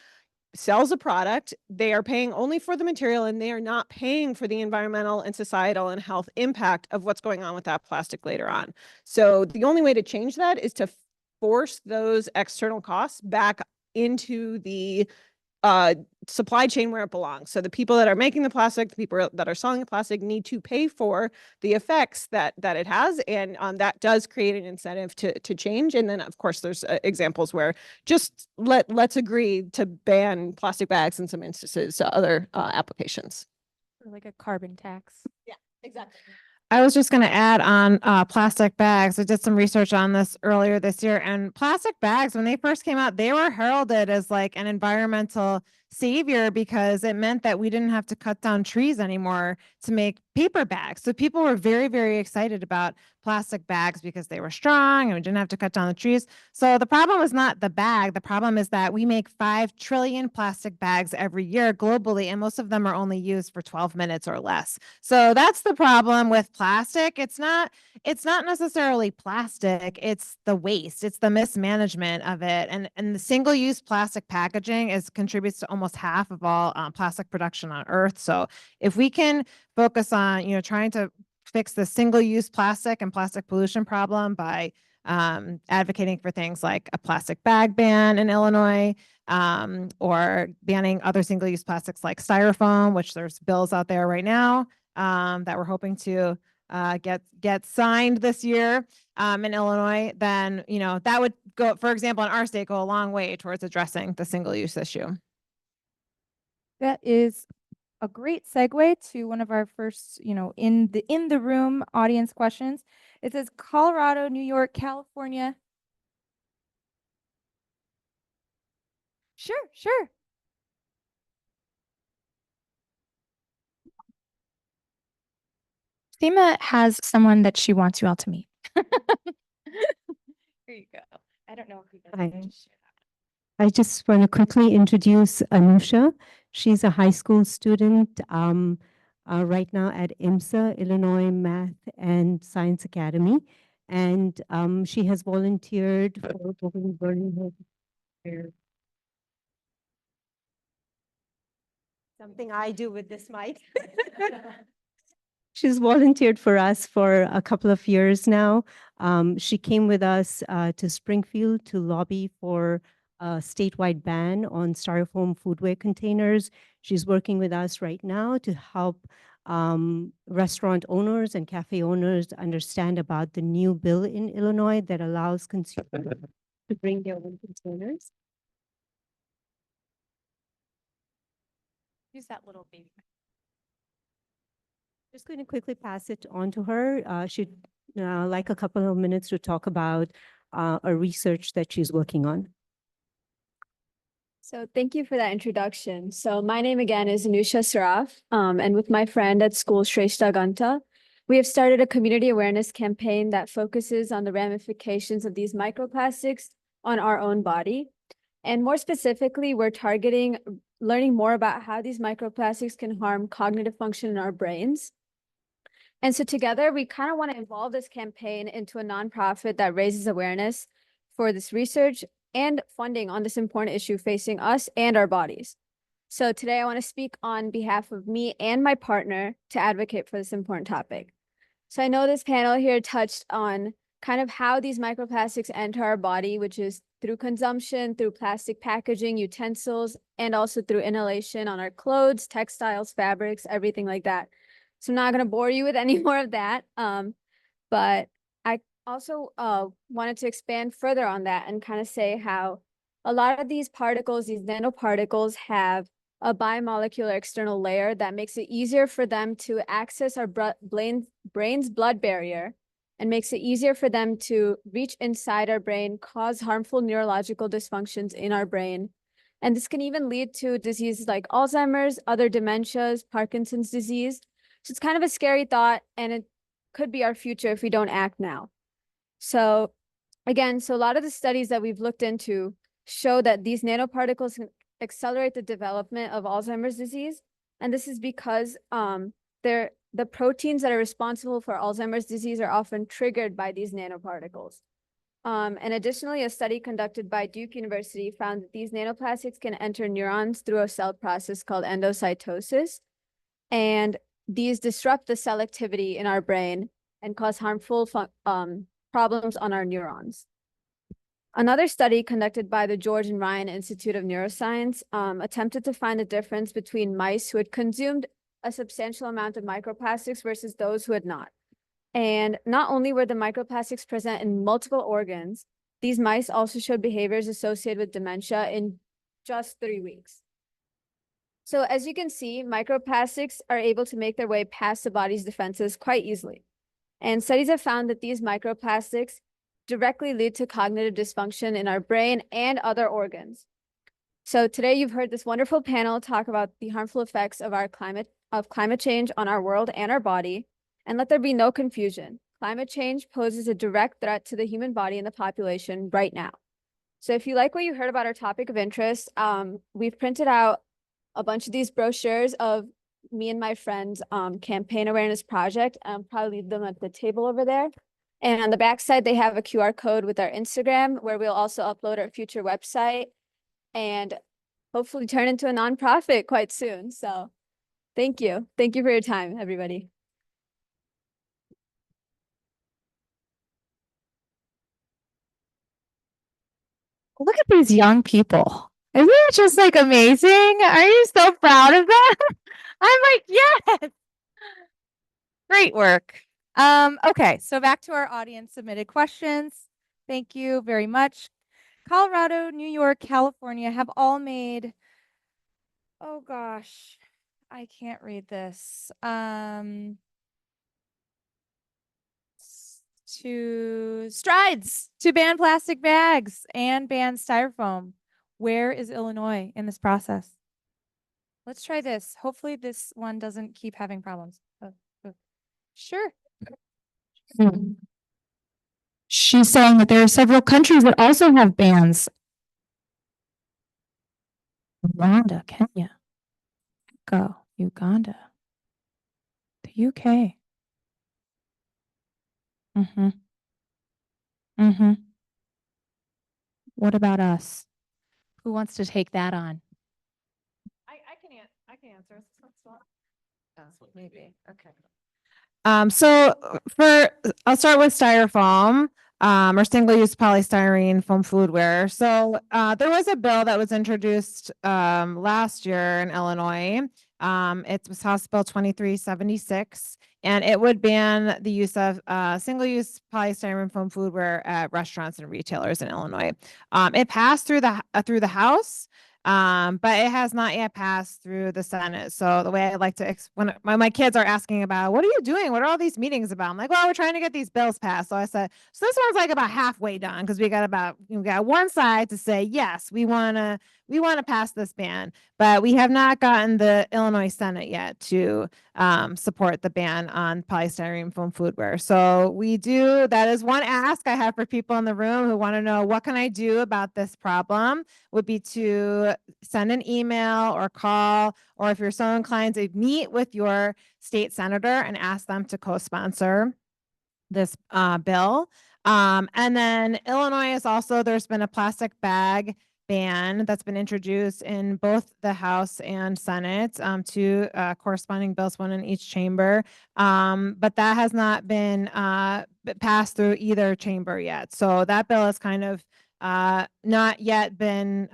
J: sells a product, they are paying only for the material and they are not paying for the environmental and societal and health impact of what's going on with that plastic later on. So the only way to change that is to force those external costs back into the supply chain where it belongs. So the people that are making the plastic, the people that are selling the plastic need to pay for the effects that it has. And that does create an incentive to change. And then of course, there's examples where just let's agree to ban plastic bags in some instances, other applications.
H: Or like a carbon tax.
J: Yeah, exactly.
I: I was just going to add on plastic bags. I did some research on this earlier this year, and plastic bags, when they first came out, they were heralded as like an environmental savior because it meant that we didn't have to cut down trees anymore to make paper bags. So people were very, very excited about plastic bags because they were strong and we didn't have to cut down the trees. So the problem is not the bag. The problem is that we make 5 trillion plastic bags every year globally, and most of them are only used for 12 minutes or less. So that's the problem with plastic. It's not necessarily plastic, it's the waste, it's the mismanagement of it. And the single-use plastic packaging contributes to almost half of all plastic production on Earth. So if we can focus on, trying to fix the single-use plastic and plastic pollution problem by advocating for things like a plastic bag ban in Illinois, or banning other single-use plastics like styrofoam, which there's bills out there right now that we're hoping to get signed this year in Illinois, then that would go, for example, in our state, go a long way towards addressing the single-use issue.
H: That is a great segue to one of our first, in the room audience questions. It says Colorado, New York, California. Sure. FEMA has someone that she wants you all to meet. Here you go. I don't know if you guys
A: Hi.
H: want to share
A: I just want to quickly introduce Anusha. She's a high school student right now at IMSA, Illinois Math and Science Academy. And she has volunteered for Vernon. Something I do with this mic. She's volunteered for us for a couple of years now. She came with us to Springfield to lobby for a statewide ban on styrofoam foodware containers. She's working with us right now to help restaurant owners and cafe owners understand about the new bill in Illinois that allows consumers to bring their own containers.
H: Use that little baby.
A: Just going to quickly pass it on to her. She'd like a couple of minutes to talk about a research that she's working on.
M: So thank you for that introduction. So my name again is Anusha Saraf, and with my friend at school, Shrestha Ganta, we have started a community awareness campaign that focuses on the ramifications of these microplastics on our own body. And more specifically, we're targeting learning more about how these microplastics can harm cognitive function in our brains. And so together, we kind of want to evolve this campaign into a nonprofit that raises awareness for this research and funding on this important issue facing us and our bodies. So today I want to speak on behalf of me and my partner to advocate for this important topic. So I know this panel here touched on kind of how these microplastics enter our body, which is through consumption, through plastic packaging, utensils, and also through inhalation on our clothes, textiles, fabrics, everything like that. So I'm not going to bore you with any more of that, but I also wanted to expand further on that and kind of say how a lot of these particles, these nanoparticles, have a biomolecular external layer that makes it easier for them to access our brain's blood barrier and makes it easier for them to reach inside our brain, cause harmful neurological dysfunctions in our brain. And this can even lead to diseases like Alzheimer's, other dementias, Parkinson's disease. So it's kind of a scary thought, and it could be our future if we don't act now. So again, so a lot of the studies that we've looked into show that these nanoparticles can accelerate the development of Alzheimer's disease. And this is because the proteins that are responsible for Alzheimer's disease are often triggered by these nanoparticles. And additionally, a study conducted by Duke University found that these nanoplastics can enter neurons through a cell process called endocytosis. And these disrupt the cell activity in our brain and cause harmful problems on our neurons. Another study conducted by the George and Ryan Institute of Neuroscience attempted to find the difference between mice who had consumed a substantial amount of microplastics versus those who had not. And not only were the microplastics present in multiple organs, these mice also showed behaviors associated with dementia in just 3 weeks. So as you can see, microplastics are able to make their way past the body's defenses quite easily. And studies have found that these microplastics directly lead to cognitive dysfunction in our brain and other organs. So today you've heard this wonderful panel talk about the harmful effects of climate change on our world and our body. And let there be no confusion. Climate change poses a direct threat to the human body and the population right now. So if you like what you heard about our topic of interest, we've printed out a bunch of these brochures of me and my friends' campaign awareness project. I'll probably leave them at the table over there. And on the back side, they have a QR code with our Instagram, where we'll also upload our future website and hopefully turn into a nonprofit quite soon. So thank you. Thank you for your time, everybody.
H: Look at these young people. Isn't it just like amazing? Are you so proud of them? I'm like, yes. Great work. Okay, so back to our audience submitted questions. Thank you very much. Colorado, New York, California have all made, oh gosh, I can't read this. To strides to ban plastic bags and ban styrofoam. Where is Illinois in this process? Let's try this. Hopefully this one doesn't keep having problems. Sure. She's saying that there are several countries that also have bans. Rwanda, Kenya, Mexico, Uganda, the UK. Mm-hmm. Mm-hmm. What about us? Who wants to take that on?
I: I can answer. Maybe. Okay. So I'll start with styrofoam, or single-use polystyrene foam foodware. So, there was a bill that was introduced, last year in Illinois. It was House Bill 2376, and it would ban the use of, single-use polystyrene foam foodware at restaurants and retailers in Illinois. It passed through the House. But it has not yet passed through the Senate. So the way I like to, when my kids are asking about, what are you doing? What are all these meetings about? I'm like, well, we're trying to get these bills passed. So I said, so this one's like about halfway done because we got one side to say, yes, we want to pass this ban, but we have not gotten the Illinois Senate yet to support the ban on polystyrene foam foodware. So that is one ask I have for people in the room who want to know, what can I do about this problem? Would be to send an email or call, or if you're so inclined, to meet with your state senator and ask them to co-sponsor this bill. And then Illinois is also, there's been a plastic bag ban that's been introduced in both the House and Senate, two corresponding bills, one in each chamber. But that has not been passed through either chamber yet. So that bill is kind of not yet been,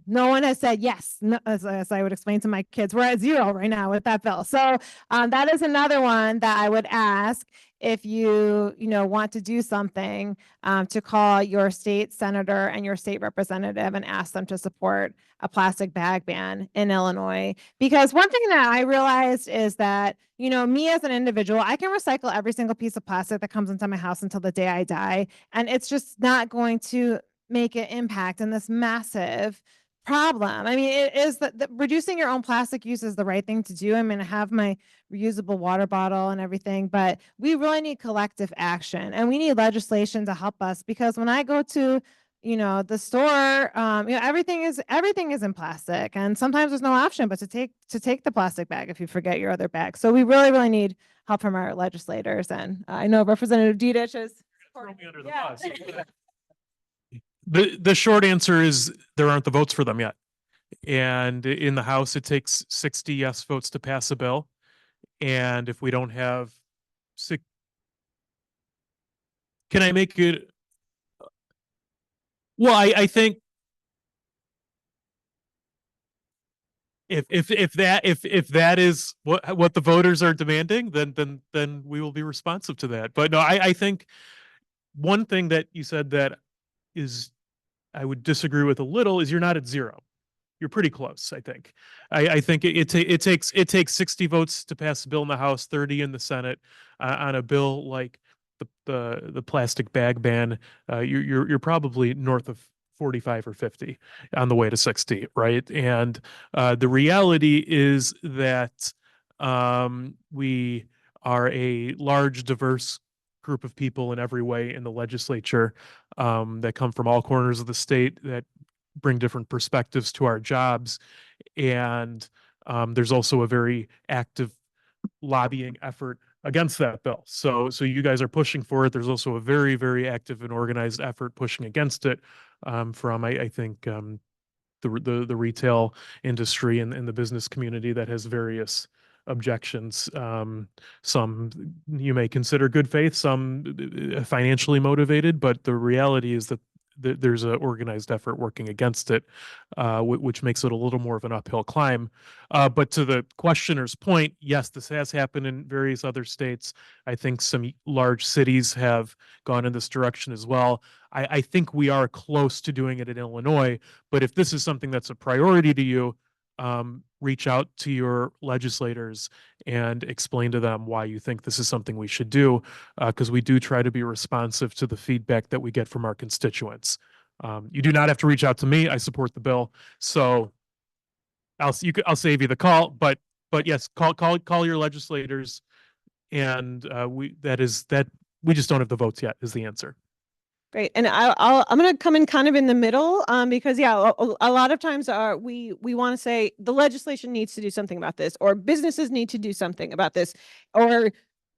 I: no one has said yes, no, as I would explain to my kids, we're at 0 right now with that bill. So that is another one that I would ask, if you want to do something, to call your state senator and your state representative and ask them to support a plastic bag ban in Illinois. Because one thing that I realized is that, me as an individual, I can recycle every single piece of plastic that comes into my house until the day I die. And it's just not going to make an impact in this massive problem. I mean, it is that reducing your own plastic use is the right thing to do. I mean, I have my reusable water bottle and everything, but we really need collective action, and we need legislation to help us, because when I go to the store, everything is in plastic, and sometimes there's no option but to take the plastic bag if you forget your other bag. So we really need help from our legislators, and I know Representative Didech is
L: throw me under the bus. The short answer is there aren't the votes for them yet. And in the House, it takes 60 yes votes to pass a bill. And if we don't have can I make it? Well, I think if that is what the voters are demanding, then we will be responsive to that. But no, I think one thing that you said that I would disagree with a little is you're not at 0. You're pretty close, I think. I think it takes 60 votes to pass a bill in the House, 30 in the Senate, on a bill like the plastic bag ban. You're probably north of 45 or 50 on the way to 60, right? And the reality is that we are a large, diverse group of people in every way in the legislature, that come from all corners of the state, that bring different perspectives to our jobs. And there's also a very active lobbying effort against that bill. So you guys are pushing for it. There's also a very, very active and organized effort pushing against it, from I think the retail industry and the business community that has various objections. Some you may consider good faith, some financially motivated, but the reality is that there's an organized effort working against it, which makes it a little more of an uphill climb. But to the questioner's point, yes, this has happened in various other states. I think some large cities have gone in this direction as well. I think we are close to doing it in Illinois, but if this is something that's a priority to you, reach out to your legislators and explain to them why you think this is something we should do, because we do try to be responsive to the feedback that we get from our constituents. You do not have to reach out to me. I support the bill, so I'll save you the call. But yes, call your legislators And we just don't have the votes yet is the answer.
J: Great. And I'm going to come in kind of in the middle, because yeah, a lot of times we want to say the legislation needs to do something about this, or businesses need to do something about this, or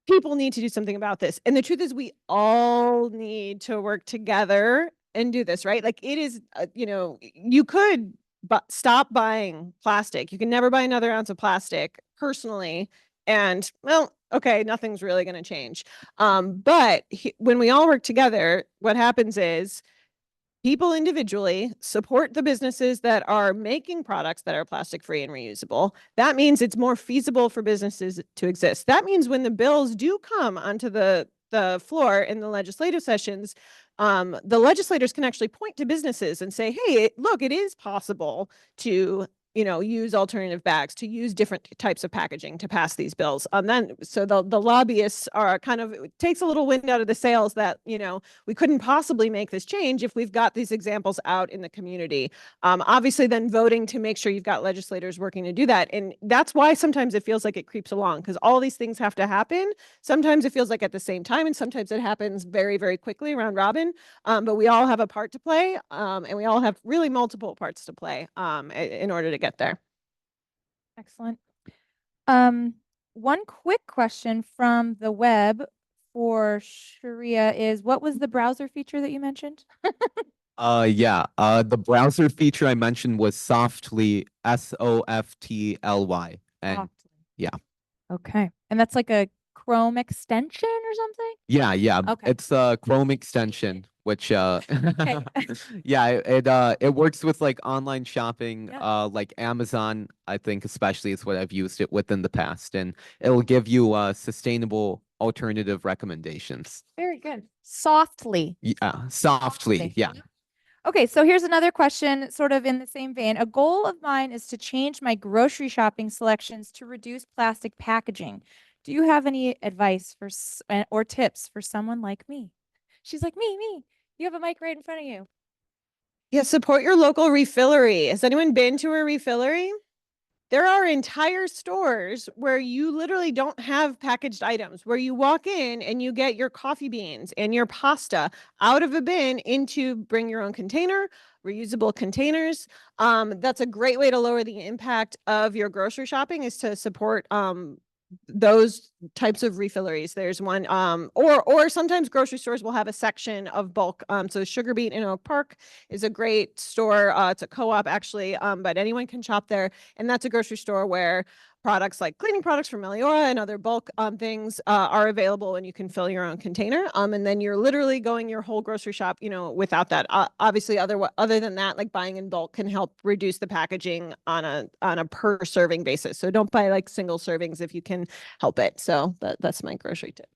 J: people need to do something about this. And the truth is we all need to work together and do this, right? Like it is, you could stop buying plastic. You can never buy another ounce of plastic personally. And well, okay, nothing's really going to change. But when we all work together, what happens is people individually support the businesses that are making products that are plastic free and reusable. That means it's more feasible for businesses to exist. That means when the bills do come onto the floor in the legislative sessions, the legislators can actually point to businesses and say, hey, look, it is possible to use alternative bags, to use different types of packaging to pass these bills. So the lobbyists are it takes a little wind out of the sails that, we couldn't possibly make this change if we've got these examples out in the community. Obviously then voting to make sure you've got legislators working to do that. And that's why sometimes it feels like it creeps along, because all these things have to happen. Sometimes it feels like at the same time, and sometimes it happens very, very quickly round robin. But we all have a part to play, and we all have really multiple parts to play in order to get there.
H: Excellent. One quick question from the web for Shourya is, what was the browser feature that you mentioned?
K: The browser feature I mentioned was Softly, Softly. And
H: Softly.
K: yeah.
H: Okay. And that's like a Chrome extension or something?
K: Yeah.
H: Okay.
K: It's a Chrome extension, which
H: Okay.
K: it works with like online shopping,
H: Yeah.
K: like Amazon, I think especially is what I've used it with in the past, and it'll give you sustainable alternative recommendations.
H: Very good. Softly.
K: Yeah, softly. Yeah.
H: Okay, so here's another question, sort of in the same vein. A goal of mine is to change my grocery shopping selections to reduce plastic packaging. Do you have any advice or tips for someone like me? She's like, me. You have a mic right in front of you.
J: Yeah, support your local refillery. Has anyone been to a refillery? There are entire stores where you literally don't have packaged items, where you walk in and you get your coffee beans and your pasta out of a bin into bring your own container, reusable containers. That's a great way to lower the impact of your grocery shopping, is to support those types of refilleries. There's one, or sometimes grocery stores will have a section of bulk. So Sugar Beet in Oak Park is a great store. It's a co-op actually, but anyone can shop there. And that's a grocery store where products like cleaning products from Meliora and other bulk things are available, and you can fill your own container. And then you're literally going your whole grocery shop, without that. Obviously, other than that, like buying in bulk can help reduce the packaging on a per serving basis. So don't buy like single servings if you can help it. So that's my grocery tip.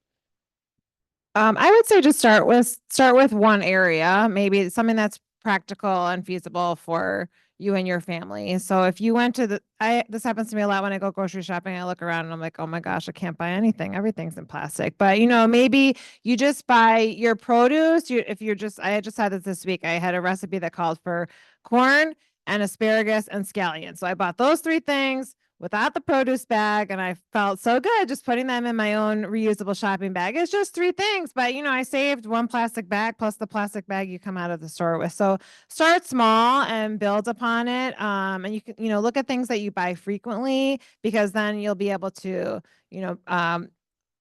I: I would say just start with one area, maybe something that's practical and feasible for you and your family. So if you went to this happens to me a lot when I go grocery shopping, I look around and I'm like, oh my gosh, I can't buy anything. Everything's in plastic. But maybe you just buy your produce. I just had this week. I had a recipe that called for corn and asparagus and scallions. So I bought those 3 things without the produce bag, and I felt so good just putting them in my own reusable shopping bag. It's just 3 things, but I saved 1 plastic bag plus the plastic bag you come out of the store with. So start small and build upon it. And you can, look at things that you buy frequently, because then you'll be able to,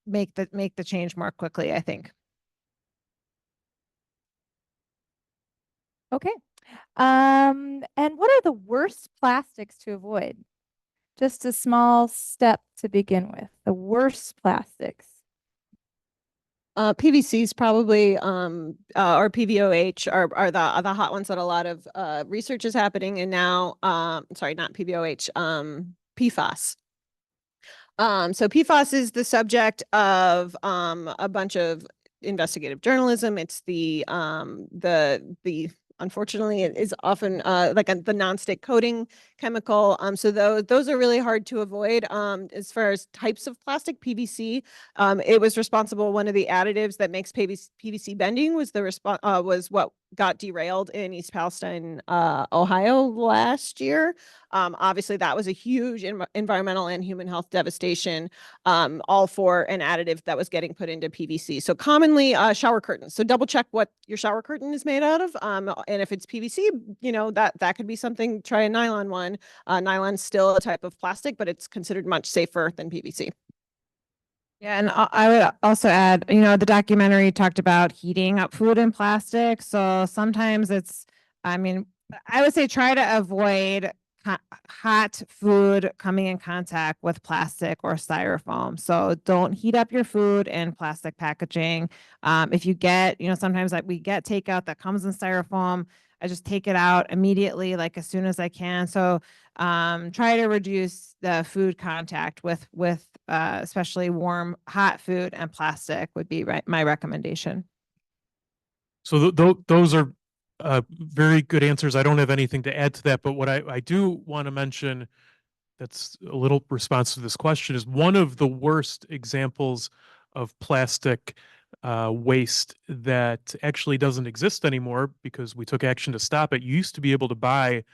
I: make the change more quickly, I think.
H: Okay. And what are the worst plastics to avoid? Just a small step to begin with. The worst plastics.
J: PVC is probably, or PVOH are the hot ones that a lot of research is happening. And now, sorry, not PVOH, PFAS. So PFAS is the subject of a bunch of investigative journalism. It's the unfortunately, it is often like the nonstick coating chemical. So those are really hard to avoid. As far as types of plastic, PVC, it was responsible. One of the additives that makes PVC bending was what got derailed in East Palestine, Ohio last year. Obviously that was a huge environmental and human health devastation, all for an additive that was getting put into PVC. So commonly shower curtains. So double check what your shower curtain is made out of. And if it's PVC, you know, that could be something, try a nylon one. Nylon is still a type of plastic, but it's considered much safer than PVC.
I: Yeah, and I would also add, you know, the documentary talked about heating up food in plastic. So sometimes it's, I mean, I would say try to avoid hot food coming in contact with plastic or styrofoam. So don't heat up your food in plastic packaging. If you get, you know, sometimes like we get takeout that comes in styrofoam, I just take it out immediately, like as soon as I can. So try to reduce the food contact with especially warm, hot food and plastic would be my recommendation.
L: So those are very good answers. I don't have anything to add to that, but what I do want to mention that's a little response to this question is one of the worst examples of plastic waste that actually doesn't exist anymore because we took action to stop it. You used to be able to buy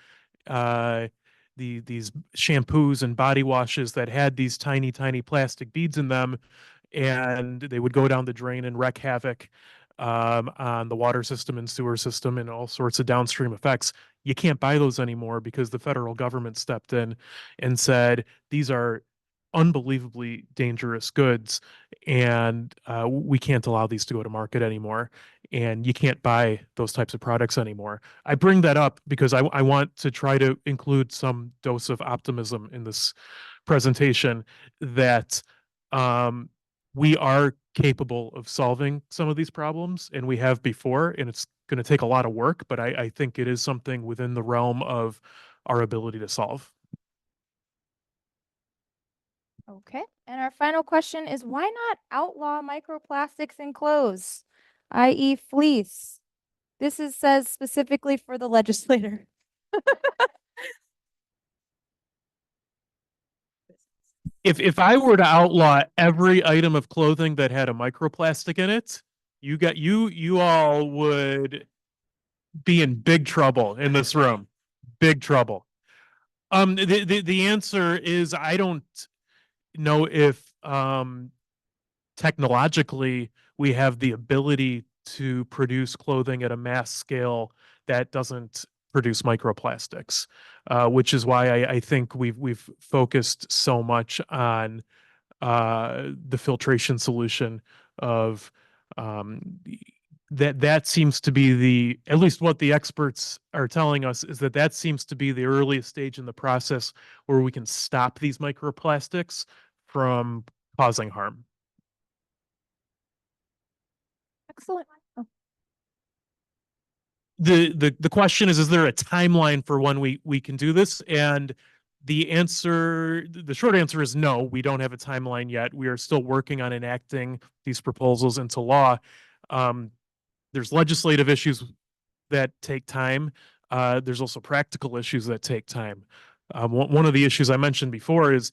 L: these shampoos and body washes that had these tiny plastic beads in them, and they would go down the drain and wreak havoc on the water system and sewer system and all sorts of downstream effects. You can't buy those anymore because the federal government stepped in and said these are unbelievably dangerous goods, and we can't allow these to go to market anymore, and you can't buy those types of products anymore. I bring that up because I want to try to include some dose of optimism in this presentation that we are capable of solving some of these problems, and we have before, and it's going to take a lot of work, but I think it is something within the realm of our ability to solve.
H: Okay, and our final question is why not outlaw microplastics in clothes, i.e. fleece? This says specifically for the legislator.
L: If I were to outlaw every item of clothing that had a microplastic in it, you all would be in big trouble in this room. Big trouble. The answer is I don't know if technologically we have the ability to produce clothing at a mass scale that doesn't produce microplastics, which is why I think we've focused so much on the filtration solution of that seems to be at least what the experts are telling us is that seems to be the earliest stage in the process where we can stop these microplastics from causing harm.
H: Excellent. Oh.
L: The question is there a timeline for when we can do this? And the short answer is no, we don't have a timeline yet. We are still working on enacting these proposals into law. There's legislative issues that take time. There's also practical issues that take time. One of the issues I mentioned before is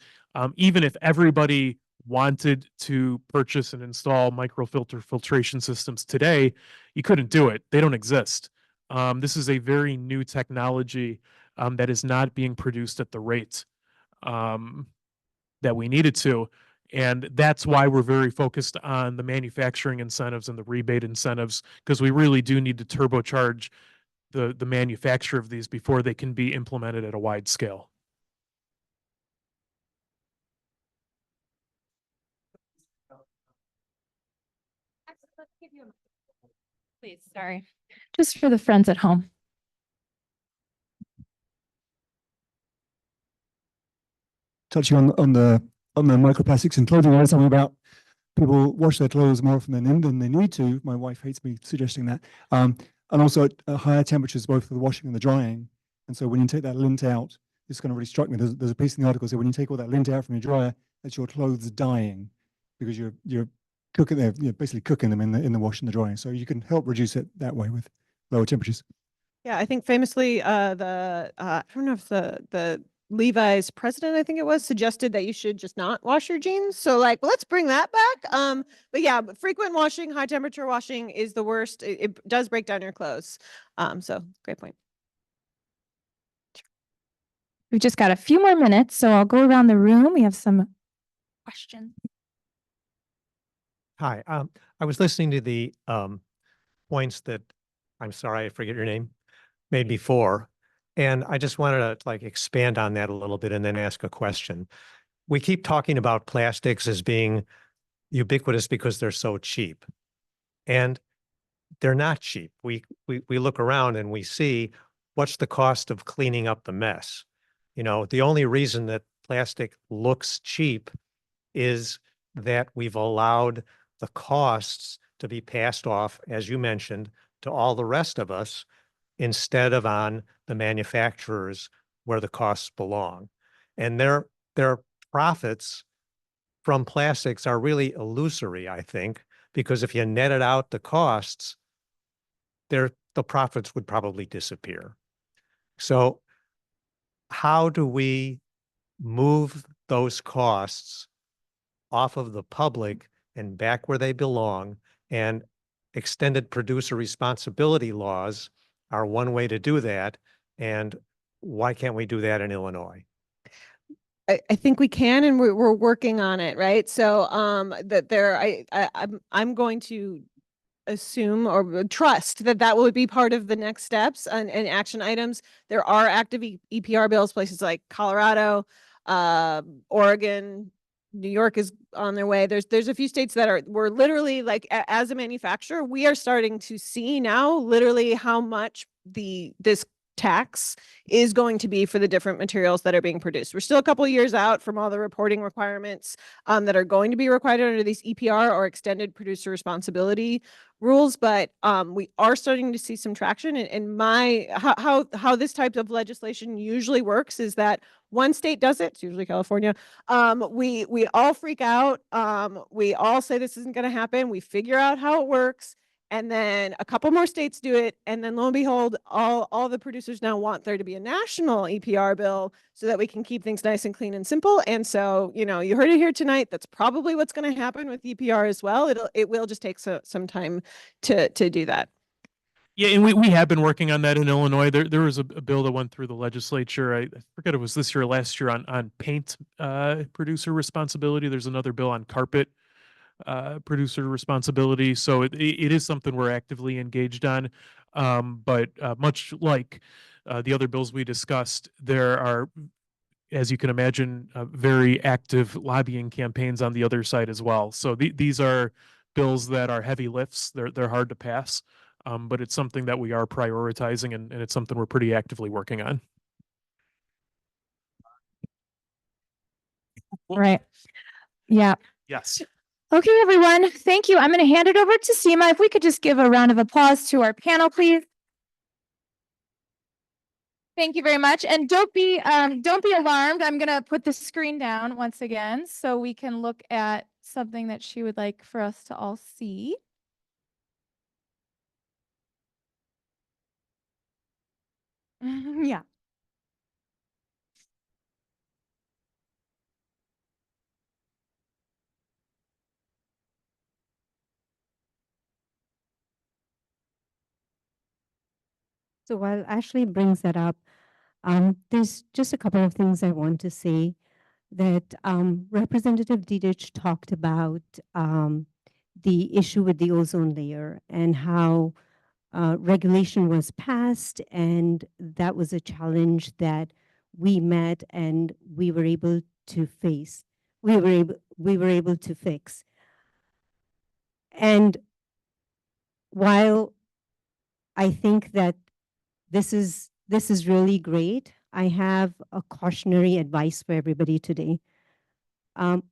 L: even if everybody wanted to purchase and install microfilter filtration systems today, you couldn't do it. They don't exist. This is a very new technology that is not being produced at the rate that we needed to. And that's why we're very focused on the manufacturing incentives and the rebate incentives, because we really do need to turbocharge the manufacture of these before they can be implemented at a wide scale.
H: Please, sorry. Just for the friends at home.
N: Touching on the microplastics in clothing, I was something about people wash their clothes more often than they need to. My wife hates me suggesting that. And also at higher temperatures, both for the washing and the drying. And so when you take that lint out, this kind of really struck me. There's a piece in the article that when you take all that lint out from your dryer, that's your clothes dying because you're cooking, you're basically cooking them in the wash and the drying. So you can help reduce it that way with lower temperatures.
J: Yeah, I think famously I don't know if the Levi's president, I think it was, suggested that you should just not wash your jeans. So like, let's bring that back. But yeah, frequent washing, high temperature washing is the worst. It does break down your clothes. So great point.
H: We've just got a few more minutes, so I'll go around the room. We have some questions.
O: Hi, I was listening to the points that, I'm sorry, I forget your name, made before. And I just wanted to like expand on that a little bit and then ask a question. We keep talking about plastics as being ubiquitous because they're so cheap. And they're not cheap. We look around and we see what's the cost of cleaning up the mess. You know, the only reason that plastic looks cheap is that we've allowed the costs to be passed off, as you mentioned, to all the rest of us instead of on the manufacturers where the costs belong. And their profits from plastics are really illusory, I think, because if you netted out the costs, the profits would probably disappear. So how do we move those costs off of the public and back where they belong? And extended producer responsibility laws are one way to do that. And why can't we do that in Illinois?
J: I think we can, and we're working on it, right? So I'm going to assume or trust that would be part of the next steps and action items. There are active EPR bills, places like Colorado, Oregon, New York is on their way. There's a few states that we're literally like, as a manufacturer, we are starting to see now literally how much this tax is going to be for the different materials that are being produced. We're still a couple of years out from all the reporting requirements that are going to be required under these EPR or extended producer responsibility rules, but we are starting to see some traction. And how this type of legislation usually works is that one state does it, it's usually California. We all freak out. We all say this isn't going to happen. We figure out how it works. And then a couple more states do it. And then lo and behold, all the producers now want there to be a national EPR bill so that we can keep things nice and clean and simple. And so, you know, you heard it here tonight. That's probably what's going to happen with EPR as well. It will just take some time to do that.
L: Yeah, and we have been working on that in Illinois. There was a bill that went through the legislature. I forget it was this year or last year on paint producer responsibility. There's another bill on carpet producer responsibility. So it is something we're actively engaged on. But much like the other bills we discussed, there are, as you can imagine, very active lobbying campaigns on the other side as well. So these are bills that are heavy lifts. They're hard to pass. But it's something that we are prioritizing, and it's something we're pretty actively working on.
H: Right. Yeah.
L: Yes.
H: Okay, everyone. Thank you. I'm going to hand it over to Seema. If we could just give a round of applause to our panel, please. Thank you very much. And don't be alarmed. I'm going to put the screen down once again so we can look at something that she would like for us to all see. Yeah.
A: So while Ashley brings that up, there's just a couple of things I want to say that Representative Didech talked about the issue with the ozone layer and how regulation was passed, and that was a challenge that we met and we were able to face. We were able to fix. And while I think that this is really great, I have a cautionary advice for everybody today.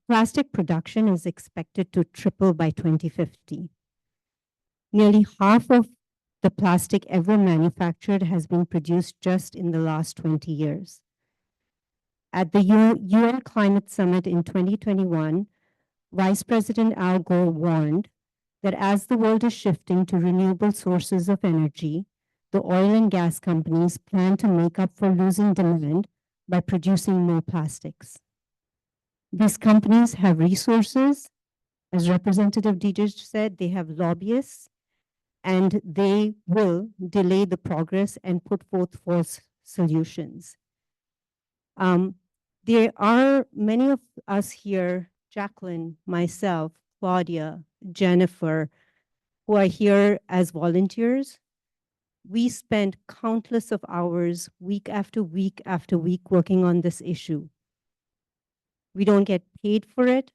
A: Plastic production is expected to triple by 2050. Nearly half of the plastic ever manufactured has been produced just in the last 20 years. At the UN Climate Summit in 2021, Vice President Al Gore warned that as the world is shifting to renewable sources of energy, the oil and gas companies plan to make up for losing demand by producing no plastics. These companies have resources. As Representative Didech said, they have lobbyists, and they will delay the progress and put forth false solutions. There are many of us here, Jacquelyn, myself, Claudia, Jennifer, who are here as volunteers. We spend countless of hours, week after week after week, working on this issue. We don't get paid for it.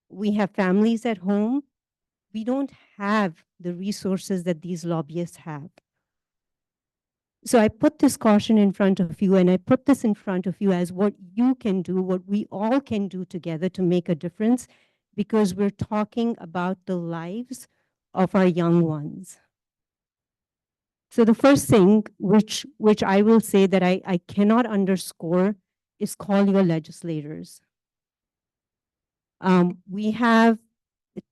A: We have families at home. We don't have the resources that these lobbyists have. So I put this caution in front of you, and I put this in front of you as what you can do, what we all can do together to make a difference, because we're talking about the lives of our young ones. So the first thing which I will say that I cannot underscore is call your legislators. We have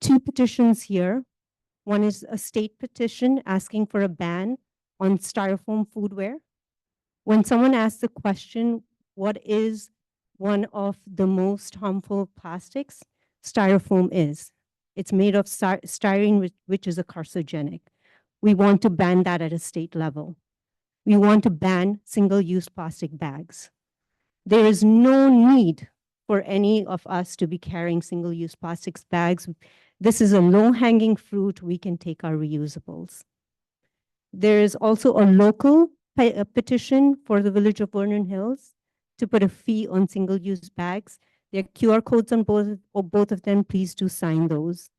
A: 2 petitions here. One is a state petition asking for a ban on styrofoam foodware. When someone asks the question, what is one of the most harmful plastics? Styrofoam is. It's made of styrene, which is a carcinogenic. We want to ban that at a state level. We want to ban single-use plastic bags. There is no need for any of us to be carrying single-use plastics bags. This is a low-hanging fruit. We can take our reusables. There is also a local petition for the village of Vernon Hills to put a fee on single-use bags. There are QR codes on both of them. Please do sign those.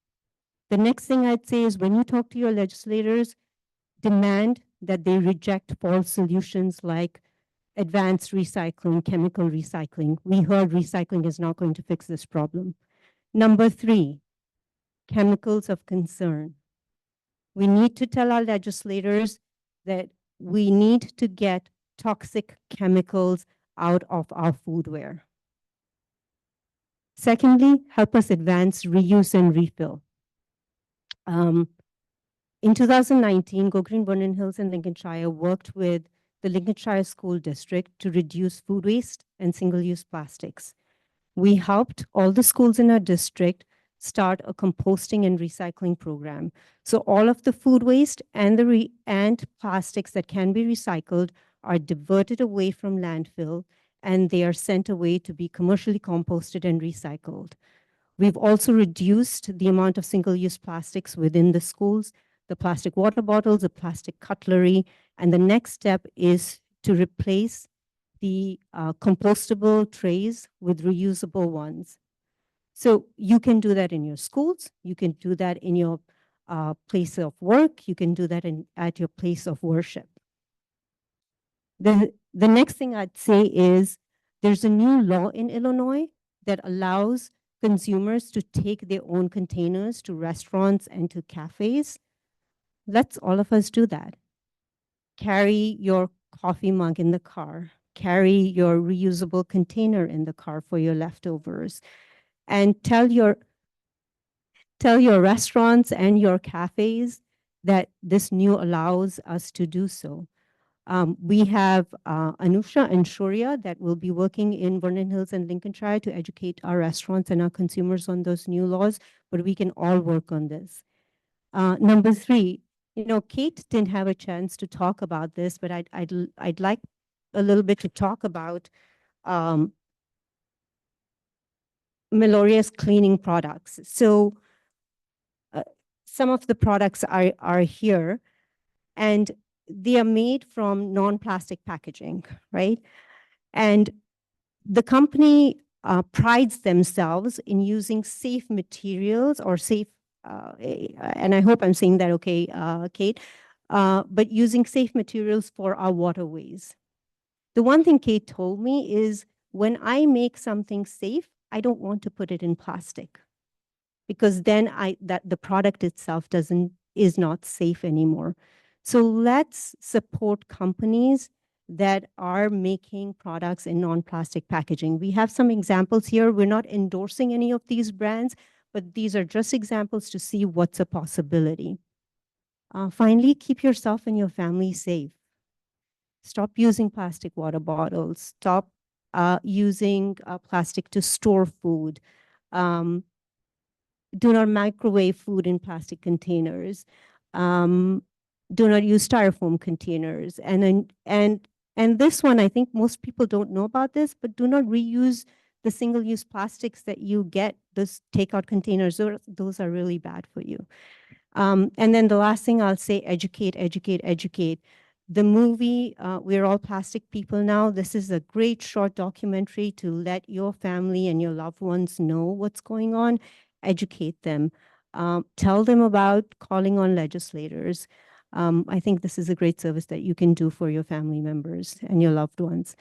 A: The next thing I'd say is when you talk to your legislators, demand that they reject false solutions like advanced recycling, chemical recycling. We heard recycling is not going to fix this problem. Number 3, chemicals of concern. We need to tell our legislators that we need to get toxic chemicals out of our foodware. Secondly, help us advance reuse and refill. In 2019, Go Green, Vernon Hills, and Lincolnshire worked with the Lincolnshire School District to reduce food waste and single-use plastics. We helped all the schools in our district start a composting and recycling program. So all of the food waste and plastics that can be recycled are diverted away from landfill, and they are sent away to be commercially composted and recycled. We've also reduced the amount of single-use plastics within the schools, the plastic water bottles, the plastic cutlery, and the next step is to replace the compostable trays with reusable ones. So you can do that in your schools, you can do that in your place of work, you can do that at your place of worship. The next thing I'd say is there's a new law in Illinois that allows consumers to take their own containers to restaurants and to cafes. Let's all of us do that. Carry your coffee mug in the car, carry your reusable container in the car for your leftovers, and tell your restaurants and your cafes that this new allows us to do so. We have Anusha and Shourya that will be working in Vernon Hills and Lincolnshire to educate our restaurants and our consumers on those new laws, but we can all work on this. Number 3, Kate didn't have a chance to talk about this, but I'd like a little bit to talk about Melioria's cleaning products. So some of the products are here, and they are made from non-plastic packaging, right? And the company prides themselves in using safe materials or safe, and I hope I'm saying that okay, Kate, but using safe materials for our waterways. The one thing Kate told me is when I make something safe, I don't want to put it in plastic because then the product itself is not safe anymore. So let's support companies that are making products in non-plastic packaging. We have some examples here. We're not endorsing any of these brands, but these are just examples to see what's a possibility. Finally, keep yourself and your family safe. Stop using plastic water bottles. Stop using plastic to store food. Do not microwave food in plastic containers. Do not use styrofoam containers. And this one, I think most people don't know about this, but do not reuse the single-use plastics that you get, those takeout containers. Those are really bad for you. And then the last thing I'll say, educate, educate, educate. The movie, We're All Plastic People Now. This is a great short documentary to let your family and your loved ones know what's going on. Educate them. Tell them about calling on legislators. I think this is a great service that you can do for your family members and your loved ones.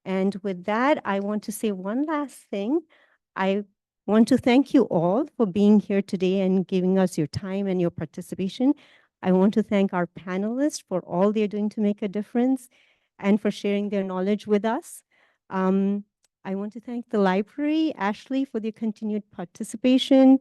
A: And with that, I want to say one last thing. I want to thank you all for being here today and giving us your time and your participation. I want to thank our panelists for all they're doing to make a difference and for sharing their knowledge with us. I want to thank the library, Ashley, for their continued participation,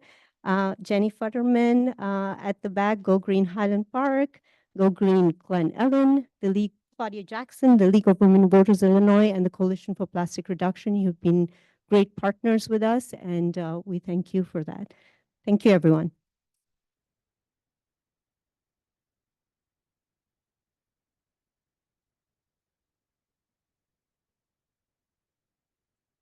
A: Jenny Futterman at the back, Go Green Highland Park, Go Green Glen Ellyn, the League, Claudia Jackson, the League of Women Voters Illinois, and the Coalition for Plastic Reduction. You've been great partners with us, and we thank you for that. Thank you, everyone.